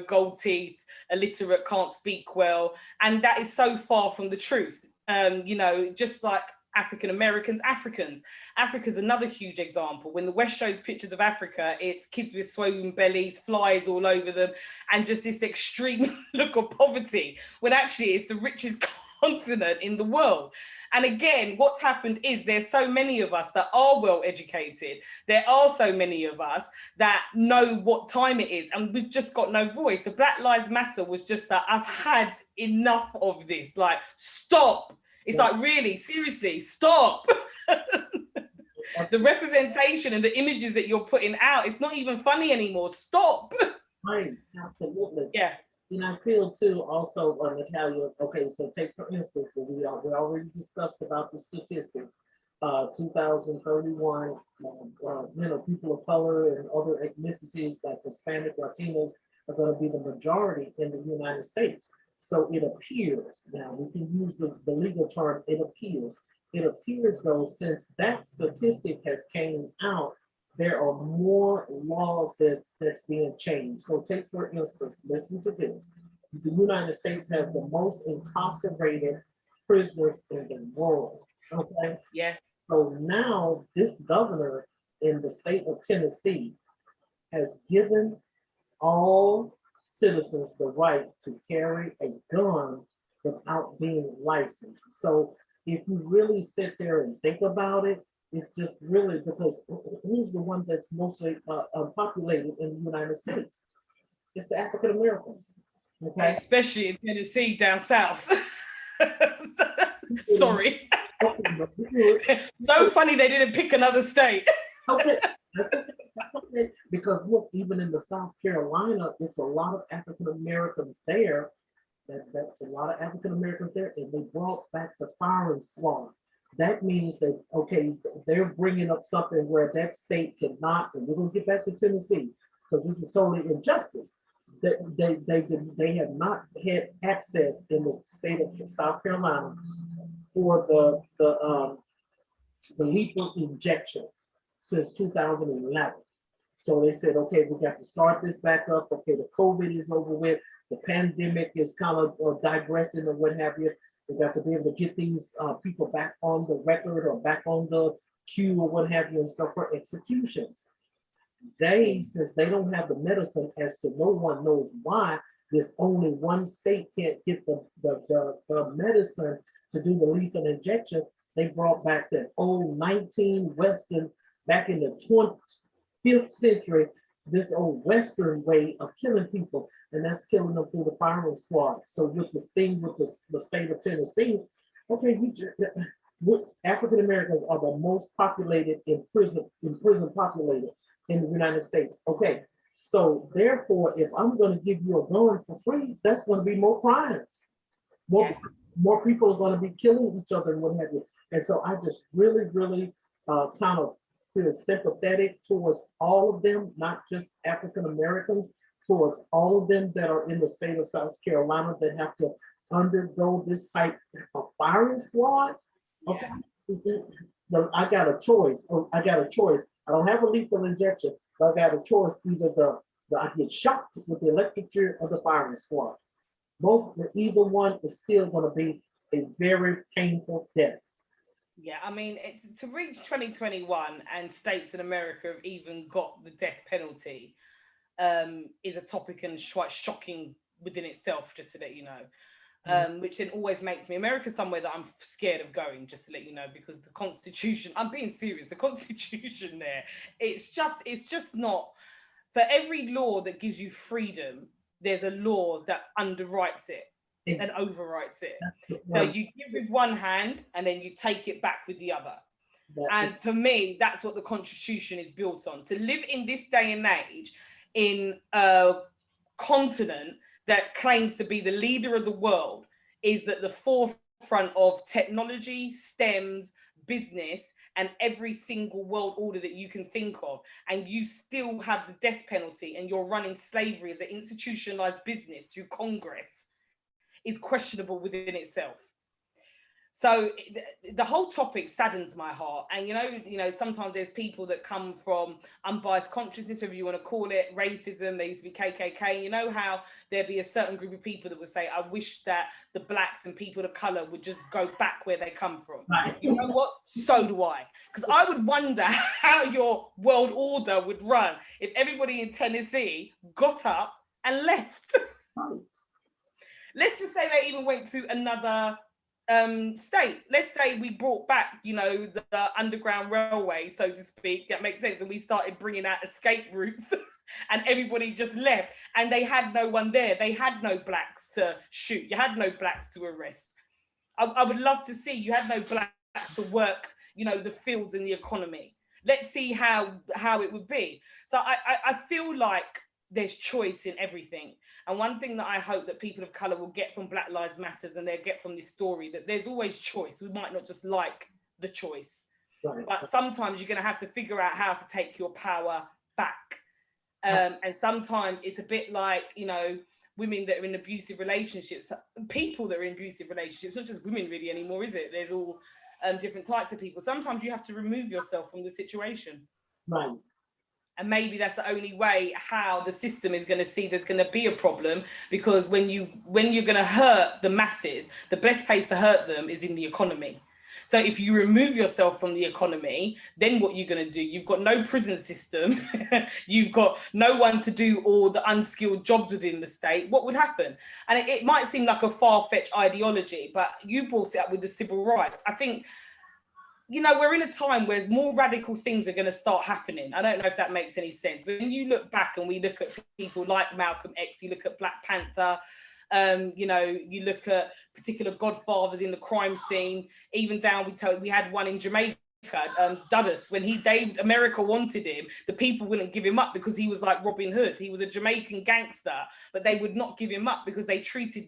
S2: gold teeth, illiterate, can't speak well. And that is so far from the truth. Just like Africans. Africa's another huge example. When the West shows pictures of Africa, it's kids with swollen bellies, flies all over them, and just this extreme look of poverty, when actually it's the richest continent in the world. And again, what's happened is there's so many of us that are well educated. There are so many of us that know what time it is, and we've just got no voice. So Black Lives Matter was just that, I've had enough of this. Like, stop. It's like, really, seriously, stop. The representation and the images that you're putting out, it's not even funny anymore. Stop.
S1: Right, absolutely.
S2: Yeah.
S1: And I feel too, also, Natalia, okay, so take for instance, we already discussed about the statistics. 2031, people of color and other ethnicities like Hispanic, Latinos are going to be the majority in the United States. So it appears, now we can use the legal term, it appears though, since that statistic has came out, there are more laws that's being changed. So take for instance, listen to this. The United States has the most incarcerated prisoners in the world, okay?
S2: Yeah.
S1: So now this governor in the state of Tennessee has given all citizens the right to carry a gun without being licensed. So if you really sit there and think about it, it's just really because who's the one that's mostly populated in the United States? It's the African Americans. Okay,
S2: especially in Tennessee down south. Sorry. So funny they didn't pick another state.
S1: Okay, that's okay. Because look, even in the South Carolina, it's a lot of African Americans there. That's a lot of African Americans there, and they brought back the firing squad. That means that, okay, they're bringing up something where that state cannot, and we're going to get back to Tennessee because this is totally injustice. They have not had access in the state of South Carolina for the lethal injections since 2011. So they said, okay, we got to start this back up. Okay, the COVID is over with. The pandemic is kind of digressing or what have you. We got to be able to get these people back on the record or back on the queue or what have you and stuff for executions. Since they don't have the medicine, as to no one knows why, there's only one state can't get the medicine to do the lethal injection. They brought back that old 19 Western, back in the 5th century, this old Western way of killing people, and that's killing them through the firing squad. So with this thing with the state of Tennessee, okay, African Americans are the most populated in prison populated in the United States. Okay, so therefore, if I'm going to give you a gun for free, that's going to be more crimes. More people are going to be killing each other and what have you. And so I just really, really kind of feel sympathetic towards all of them, not just African Americans, towards all of them that are in the state of South Carolina that have to undergo this type of firing squad. Okay, I got a choice. I don't have a lethal injection, but I got a choice. I get shot with the electric chair or the firing squad. Either one is still going to be a very painful death.
S2: Yeah, I mean, it's to reach 2021 and states in America have even got the death penalty is a topic and quite shocking within itself, just to let you know. which then always makes me, America's somewhere that I'm scared of going, just to let you know, because the Constitution, I'm being serious, the Constitution there, it's just not, for every law that gives you freedom, there's a law that underwrites it and overwrites it. So you give with one hand and then you take it back with the other. And to me, that's what the Constitution is built on. To live in this day and age in a continent that claims to be the leader of the world is that the forefront of technology, STEMs, business, and every single world order that you can think of, and you still have the death penalty and you're running slavery as an institutionalized business through Congress, is questionable within itself. So the whole topic saddens my heart. And, you know, sometimes there's people that come from unbiased consciousness, whatever you want to call it, racism, there used to be KKK, you know how there'd be a certain group of people that would say, I wish that the blacks and people of color would just go back where they come from. Right. You know what? So do I. Because I would wonder how your world order would run if everybody in Tennessee got up and left. Let's just say they even went to another state. Let's say we brought back, you know, the underground railway, so to speak. That makes sense. And we started bringing out escape routes and everybody just left and they had no one there. They had no blacks to shoot. You had no blacks to arrest. I would love to see, you had no blacks to work, you know, the fields and the economy. Let's see how it would be. So I feel like there's choice in everything. And one thing that I hope that people of color will get from Black Lives Matters and they'll get from this story, that there's always choice. We might not just like the choice, right, but sometimes you're going to have to figure out how to take your power back. And sometimes it's a bit like, you know, women that are in abusive relationships, people that are in abusive relationships, not just women really anymore, is it? There's all different types of people. Sometimes you have to remove yourself from the situation. Right. And maybe that's the only way how the system is going to see there's going to be a problem, because when you're going to hurt the masses, the best place to hurt them is in the economy. So if you remove yourself from the economy, then what you're going to do, you've got no prison system, you've got no one to do all the unskilled jobs within the state. What would happen? And it might seem like a far-fetched ideology, but you brought it up with the civil rights. I think, you know, we're in a time where more radical things are going to start happening. I don't know if that makes any sense. When you look back and we look at people like Malcolm X, you look at Black Panther, you know, you look at particular godfathers in the crime scene, even down, we had one in Jamaica, Dudus, when America wanted him, the people wouldn't give him up because he was like Robin Hood. He was a Jamaican gangster, but they would not give him up because he treated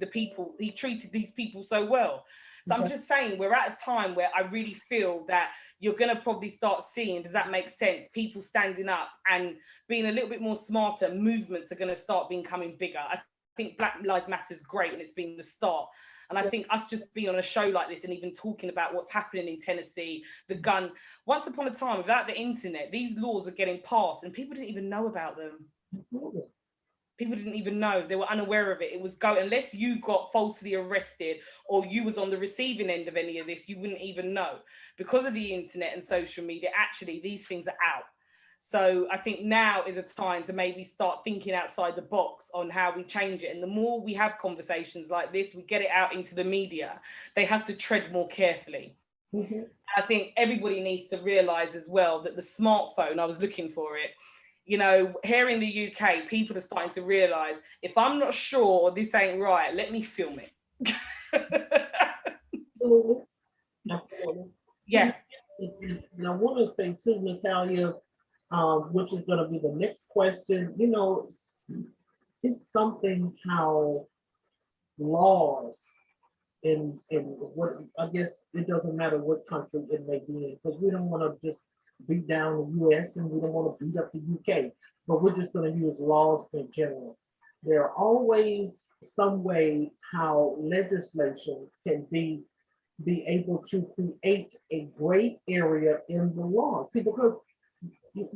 S2: these people so well. So I'm just saying, we're at a time where I really feel that you're going to probably start seeing, does that make sense? People standing up and being a little bit more smarter. Movements are going to start becoming bigger. I think Black Lives Matter is great and it's been the start. And I think us just being on a show like this and even talking about what's happening in Tennessee, the gun, once upon a time, without the internet, these laws were getting passed and people didn't even know about them. People didn't even know, they were unaware of it. It was unless you got falsely arrested or you was on the receiving end of any of this, you wouldn't even know. Because of the internet and social media, actually, these things are out. So I think now is a time to maybe start thinking outside the box on how we change it. And the more we have conversations like this, we get it out into the media, they have to tread more carefully. Mm-hmm. I think everybody needs to realize as well that the smartphone, I was looking for it, you know, here in the UK, people are starting to realize, if I'm not sure this ain't right, let me film it. Yeah.
S1: And I want to say too, Natalia, which is going to be the next question, you know, it's something how laws in what, I guess it doesn't matter what country it may be in, because we don't want to just beat down the US and we don't want to beat up the UK, but we're just going to use laws in general. There are always some way how legislation can be able to create a gray area in the law. See, because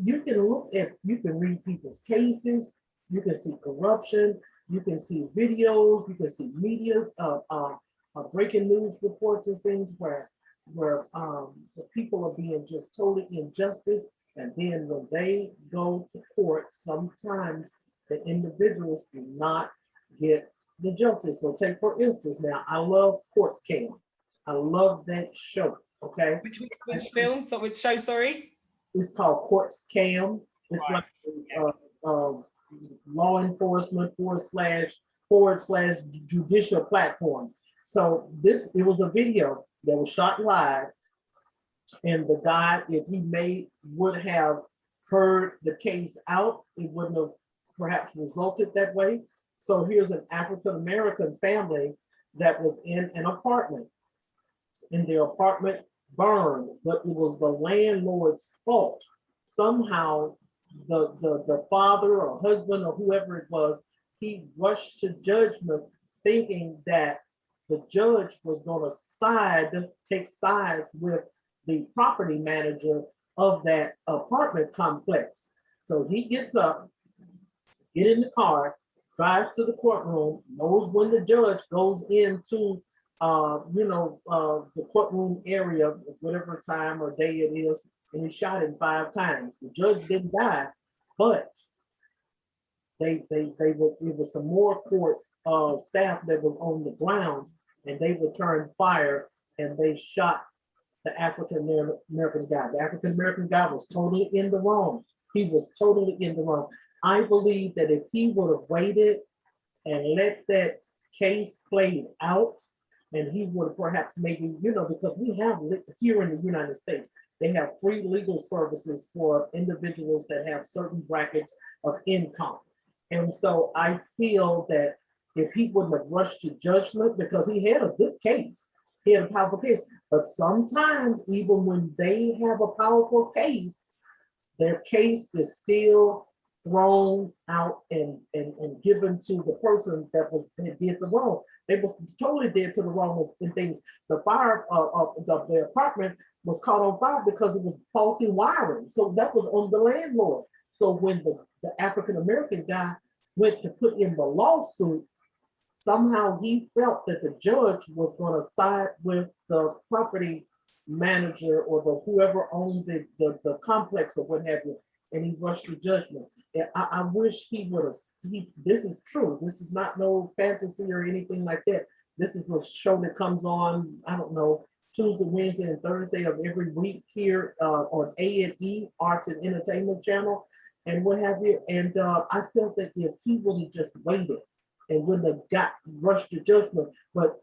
S1: you can read people's cases, you can see corruption, you can see videos, you can see media, breaking news reports and things where the people are being just totally injustice. And then when they go to court, sometimes the individuals do not get the justice. So take for instance now, I love Court Cam. I love that show. Okay,
S2: Which film? So which show? Sorry.
S1: it's called Court Cam. It's
S2: Right.
S1: like law enforcement forward slash judicial platform. So this it was a video that was shot live, and the guy, if he would have heard the case out, it wouldn't have perhaps resulted that way. So here's an African American family that was in an apartment, and their apartment burned, but it was the landlord's fault. Somehow, the father or husband or whoever it was, he rushed to judgment, thinking that the judge was going to take sides with the property manager of that apartment complex. So he gets up, get in the car, drives to the courtroom, knows when the judge goes into the courtroom area, whatever time or day it is, and he shot him 5 times. The judge didn't die, but it was some more court staff that was on the grounds, and they returned fire and they shot the African American guy. The African American guy was totally in the wrong. He was totally in the wrong. I believe that if he would have waited and let that case played out, and he would have perhaps maybe, because we have here in the United States, they have free legal services for individuals that have certain brackets of income. And so I feel that if he wouldn't have rushed to judgment, because he had a good case, he had a powerful case, but sometimes even when they have a powerful case, their case is still thrown out and given to the person that did the wrong. They was totally dead to the wrong in things. The fire of the apartment was caught on fire because it was faulty wiring. So that was on the landlord. So when the African American guy went to put in the lawsuit, somehow he felt that the judge was going to side with the property manager or the whoever owned the complex or what have you, and he rushed to judgment. And I wish he would have. This is true. This is not no fantasy or anything like that. This is a show that comes on, I don't know, Tuesday, Wednesday, and Thursday of every week here on A&E, Arts and Entertainment Channel, and what have you. And I felt that if he would have just waited and wouldn't have got rushed to judgment, but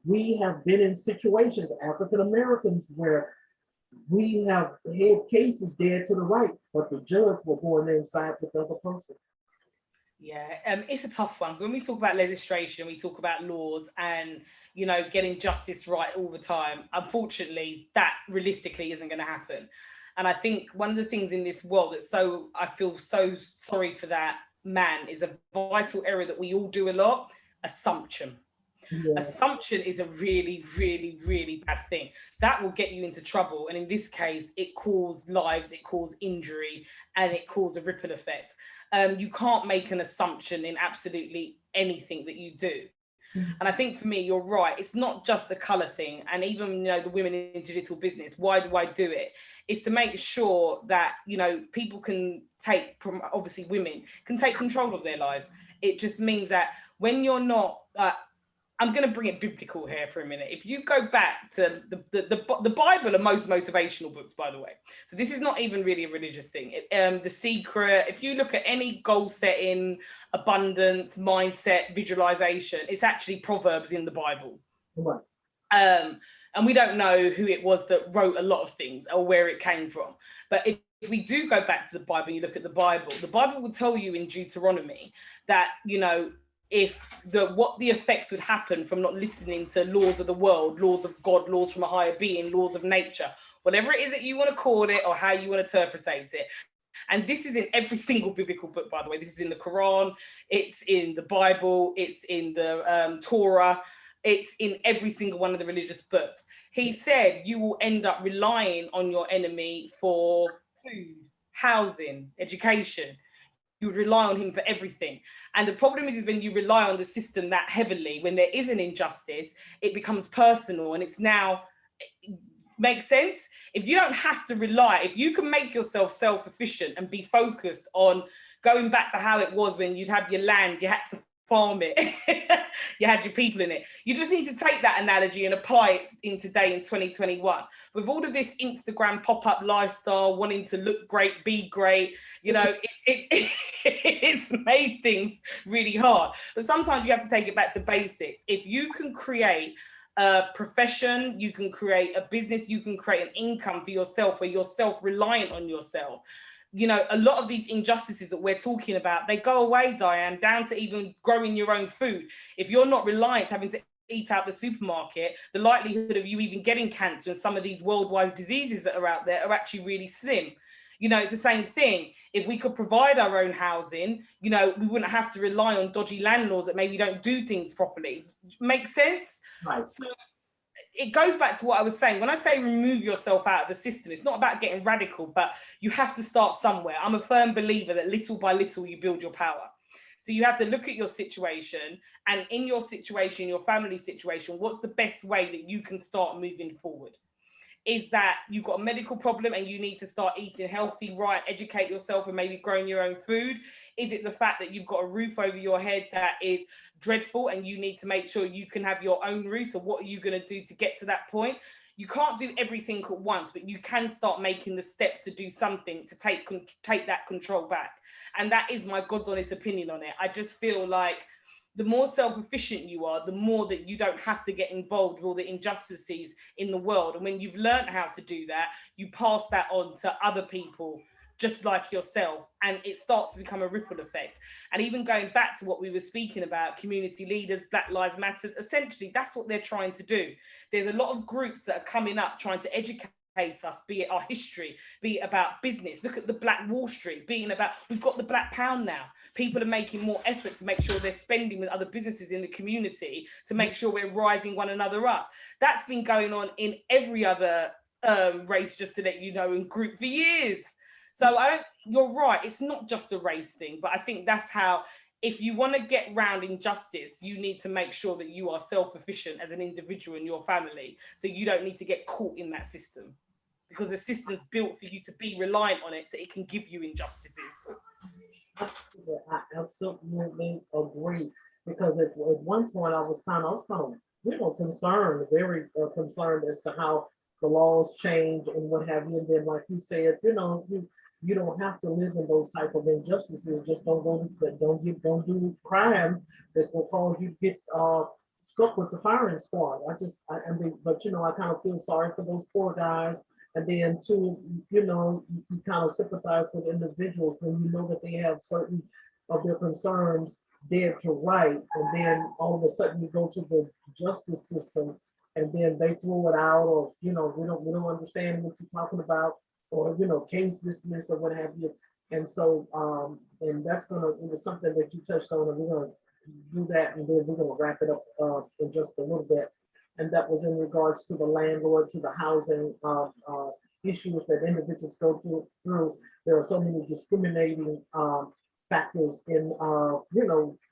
S1: we have been in situations, African Americans, where we have had cases dead to the right, but the judge will go in there and side with the other person.
S2: Yeah, it's a tough one. So when we talk about legislation, we talk about laws and, getting justice right all the time. Unfortunately, that realistically isn't going to happen. And I think one of the things in this world I feel so sorry for that man, is a vital area that we all do a lot: assumption. Yeah. Assumption is a really, really, really bad thing. That will get you into trouble. And in this case, it caused lives, it caused injury, and it caused a ripple effect. You can't make an assumption in absolutely anything that you do. Mm-hmm. And I think for me, you're right. It's not just the colour thing. And even, the women in digital business, why do I do it? It's to make sure that, people can obviously women can take control of their lives. It just means that when you're not, I'm going to bring it biblical here for a minute. If you go back to the Bible and most motivational books, by the way, so this is not even really a religious thing. The Secret, if you look at any goal setting, abundance, mindset, visualization, it's actually Proverbs in the Bible. Right. And we don't know who it was that wrote a lot of things or where it came from. But if we do go back to the Bible and you look at the Bible will tell you in Deuteronomy that, what the effects would happen from not listening to laws of the world, laws of God, laws from a higher being, laws of nature, whatever it is that you want to call it or how you want to interpret it. And this is in every single biblical book, by the way. This is in the Quran, it's in the Bible, it's in the Torah, it's in every single one of the religious books. He said you will end up relying on your enemy for food, housing, education. You rely on him for everything. And the problem is when you rely on the system that heavily, when there is an injustice, it becomes personal, and it's now, makes sense? If you don't have to rely, if you can make yourself self-efficient and be focused on going back to how it was when you'd have your land, you had to farm it. You had your people in it. You just need to take that analogy and apply it in today in 2021. With all of this Instagram pop-up lifestyle, wanting to look great, be great, you know, it's made things really hard. But sometimes you have to take it back to basics. If you can create a profession, you can create a business, you can create an income for yourself where you're self-reliant on yourself. You know, a lot of these injustices that we're talking about, they go away, Diane, down to even growing your own food. If you're not reliant having to eat out the supermarket, the likelihood of you even getting cancer and some of these worldwide diseases that are out there are actually really slim. You know, it's the same thing. If we could provide our own housing, you know, we wouldn't have to rely on dodgy landlords that maybe don't do things properly. Make sense?
S1: Right.
S2: So it goes back to what I was saying. When I say remove yourself out of the system, it's not about getting radical, but you have to start somewhere. I'm a firm believer that little by little you build your power. So you have to look at your situation, and in your situation, your family situation, what's the best way that you can start moving forward? Is that you've got a medical problem and you need to start eating healthy, right, educate yourself and maybe growing your own food? Is it the fact that you've got a roof over your head that is dreadful and you need to make sure you can have your own roof? So what are you going to do to get to that point? You can't do everything at once, but you can start making the steps to do something to take that control back. And that is my God's honest opinion on it. I just feel like the more self-efficient you are, the more that you don't have to get involved with all the injustices in the world. And when you've learned how to do that, you pass that on to other people just like yourself, and it starts to become a ripple effect. And even going back to what we were speaking about, community leaders, Black Lives Matters, essentially that's what they're trying to do. There's a lot of groups that are coming up trying to educate us, be it our history, be it about business. Look at the Black Wall Street, being about, we've got the Black Pound now. People are making more effort to make sure they're spending with other businesses in the community to make sure we're rising one another up. That's been going on in every other race, just to let you know, in group for years. So you're right, it's not just a race thing, but I think that's how, if you want to get round injustice, you need to make sure that you are self-efficient as an individual in your family, so you don't need to get caught in that system, because the system's built for you to be reliant on it so it can give you injustices.
S1: I absolutely agree, because at one point I was kind of, concerned, very concerned as to how the laws change and what have you. And then, like you said, you don't have to live in those type of injustices. Just don't do crimes that's gonna cause you to get struck with the firing squad. I mean, but I kind of feel sorry for those poor guys. And then too, you kind of sympathize with individuals when you know that they have certain of their concerns dead to right, and then all of a sudden you go to the justice system, and then they throw it out, or we don't understand what you're talking about, or case dismiss or what have you. And so and that's gonna, it was something that you touched on, and we're gonna do that, and then we're gonna wrap it up in just a little bit. And that was in regards to the landlord, to the housing issues that individuals go through. There are so many discriminating factors in,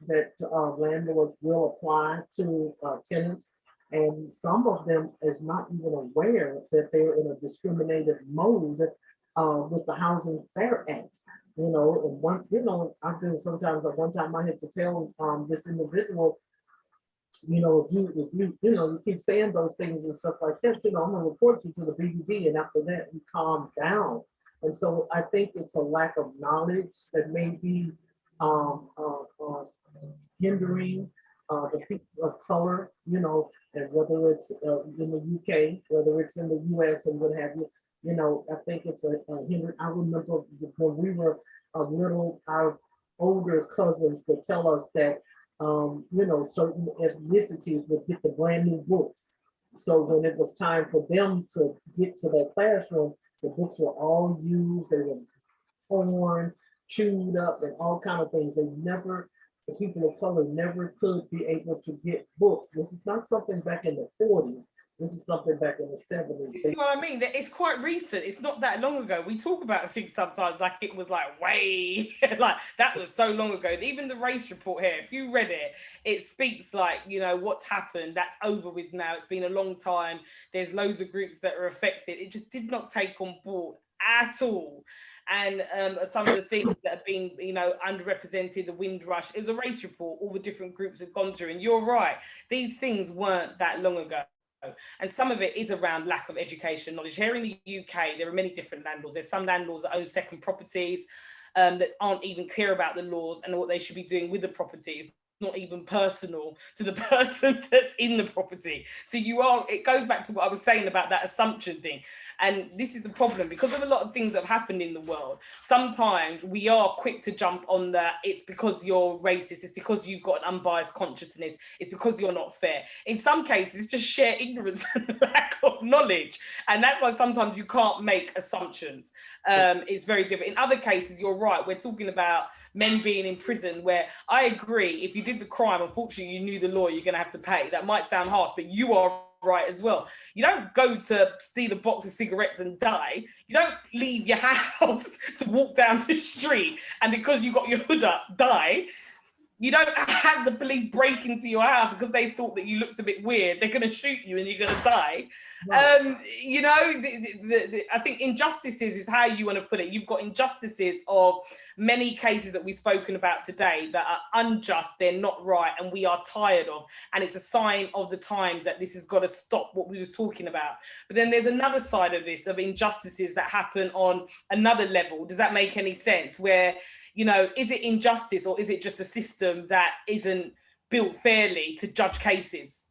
S1: that landlords will apply to tenants. And some of them is not even aware that they're in a discriminated mode with the Housing Fair Act. And I do sometimes, at one time I had to tell this individual, if you keep saying those things and stuff like that, I'm gonna report you to the BBB, and after that you calm down. And so I think it's a lack of knowledge that may be hindering the people of color, and whether it's in the UK, whether it's in the U.S. and what have you. I think it's a hindrance. I remember when we were little, our older cousins would tell us that certain ethnicities would get the brand new books. So when it was time for them to get to that classroom, the books were all used, they were torn, chewed up, and all kind of things. The people of color never could be able to get books. This is not something back in the 40s. This is something back in the 70s.
S2: This is what I mean. It's quite recent. It's not that long ago. We talk about things sometimes like it was like way, like that was so long ago. Even the race report here, if you read it, it speaks like, what's happened. That's over with now. It's been a long time. There's loads of groups that are affected. It just did not take on board at all. And some of the things that have been, underrepresented, the Windrush, it was a race report, all the different groups have gone through. And you're right, these things weren't that long ago. And some of it is around lack of education knowledge. Here in the UK, there are many different landlords. There's some landlords that own second properties that aren't even clear about the laws and what they should be doing with the properties. Not even personal to the person that's in the property. So it goes back to what I was saying about that assumption thing. And this is the problem, because of a lot of things that have happened in the world. Sometimes we are quick to jump on that. It's because you're racist. It's because you've got an unbiased consciousness. It's because you're not fair. In some cases, it's just sheer ignorance and lack of knowledge. And that's why sometimes you can't make assumptions. It's very different. In other cases, you're right. We're talking about men being in prison, where I agree, if you did the crime, unfortunately, you knew the law, you're going to have to pay. That might sound harsh, but you are right as well. You don't go to steal a box of cigarettes and die. You don't leave your house to walk down the street and because you got your hood up, die. You don't have the police break into your house because they thought that you looked a bit weird. They're going to shoot you and you're going to die. Right. I think injustices is how you want to put it. You've got injustices of many cases that we've spoken about today that are unjust, they're not right, and we are tired of. And it's a sign of the times that this has got to stop, what we was talking about. But then there's another side of this, of injustices that happen on another level. Does that make any sense? Where, is it injustice or is it just a system that isn't built fairly to judge cases?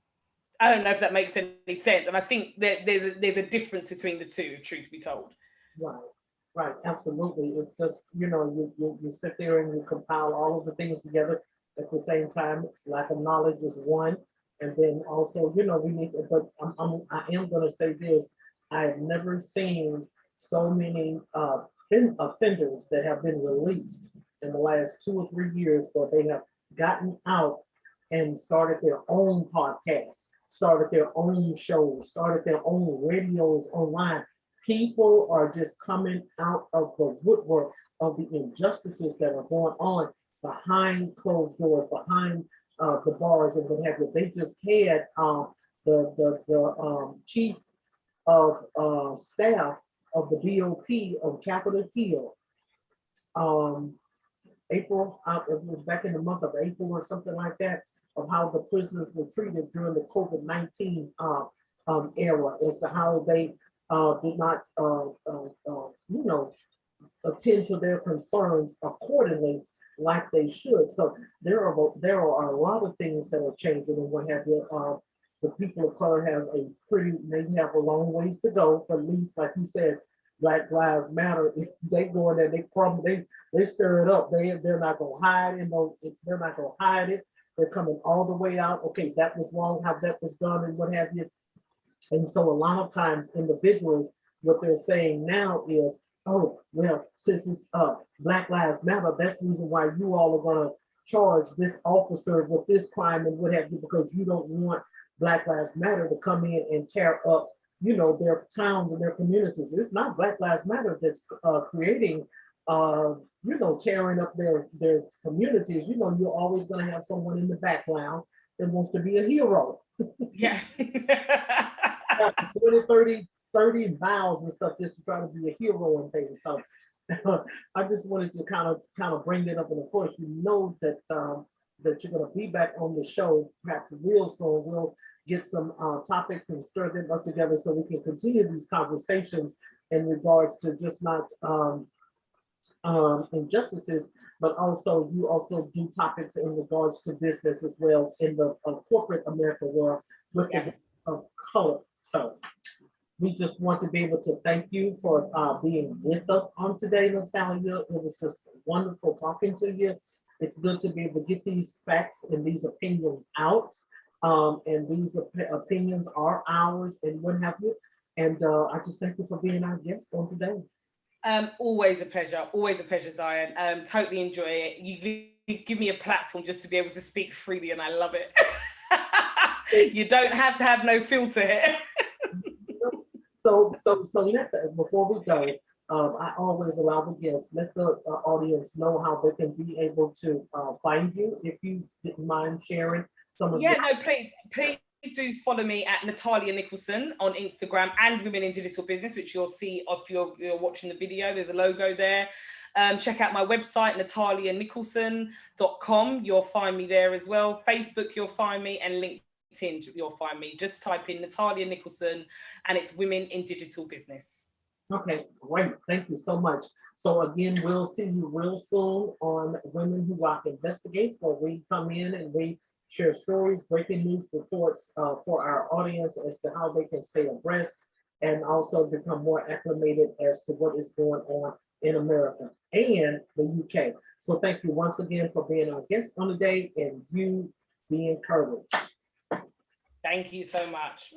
S2: I don't know if that makes any sense. And I think that there's a difference between the two, truth be told.
S1: Right, absolutely. It's just, you sit there and you compile all of the things together at the same time. It's lack of knowledge is one. And then also, we need to, but I am going to say this. I have never seen so many offenders that have been released in the last 2 or 3 years, where they have gotten out and started their own podcast, started their own shows, started their own radios online. People are just coming out of the woodwork of the injustices that are going on behind closed doors, behind the bars and what have you. They just had the chief of staff of the BOP of Capitol Hill, April, it was back in the month of April or something like that, of how the prisoners were treated during the COVID-19 era, as to how they did not, attend to their concerns accordingly, like they should. So there are a lot of things that are changing and what have you. The people of color may have a long ways to go, but at least, like you said, Black Lives Matter. If they go in there, they stir it up. They're not gonna hide they're not gonna hide it. They're coming all the way out. Okay, that was wrong, how that was done and what have you. And so a lot of times individuals, what they're saying now is, oh, well, since it's Black Lives Matter, that's the reason why you all are gonna charge this officer with this crime and what have you, because you don't want Black Lives Matter to come in and tear up, their towns and their communities. It's not Black Lives Matter that's creating, tearing up their communities. You're always going to have someone in the background that wants to be a hero.
S2: Yeah.
S1: 20, 30 vows and stuff just to try to be a hero and things. So I just wanted to kind of bring it up. And of course, that that you're going to be back on the show perhaps real soon. We'll get some topics and stir them up together so we can continue these conversations in regards to just not injustices, but also you also do topics in regards to business as well in the corporate America world with the of color. So we just want to be able to thank you for being with us on today, Natalia. It was just wonderful talking to you. It's good to be able to get these facts and these opinions out. And these opinions are ours and what have you. And I just thank you for being our guest on today.
S2: Always a pleasure, Diane. Totally enjoy it. You give me a platform just to be able to speak freely, and I love it. You don't have to have no filter here.
S1: So before we go, I always allow the guests, let the audience know how they can be able to find you, if you didn't mind sharing some of
S2: no, please do follow me at Natalia Nicholson on Instagram and Women in Digital Business, which you'll see if you're watching the video. There's a logo there. Check out my website, natalianicholson.com. You'll find me there as well. Facebook, you'll find me, and LinkedIn, you'll find me. Just type in Natalia Nicholson, and it's Women in Digital Business.
S1: Okay, great. Thank you so much. So again, we'll see you real soon on Women Who Rock Investigates, where we come in and we share stories, breaking news reports for our audience as to how they can stay abreast and also become more acclimated as to what is going on in America and the UK. So thank you once again for being our guest on the day, and you be encouraged.
S2: Thank you so much.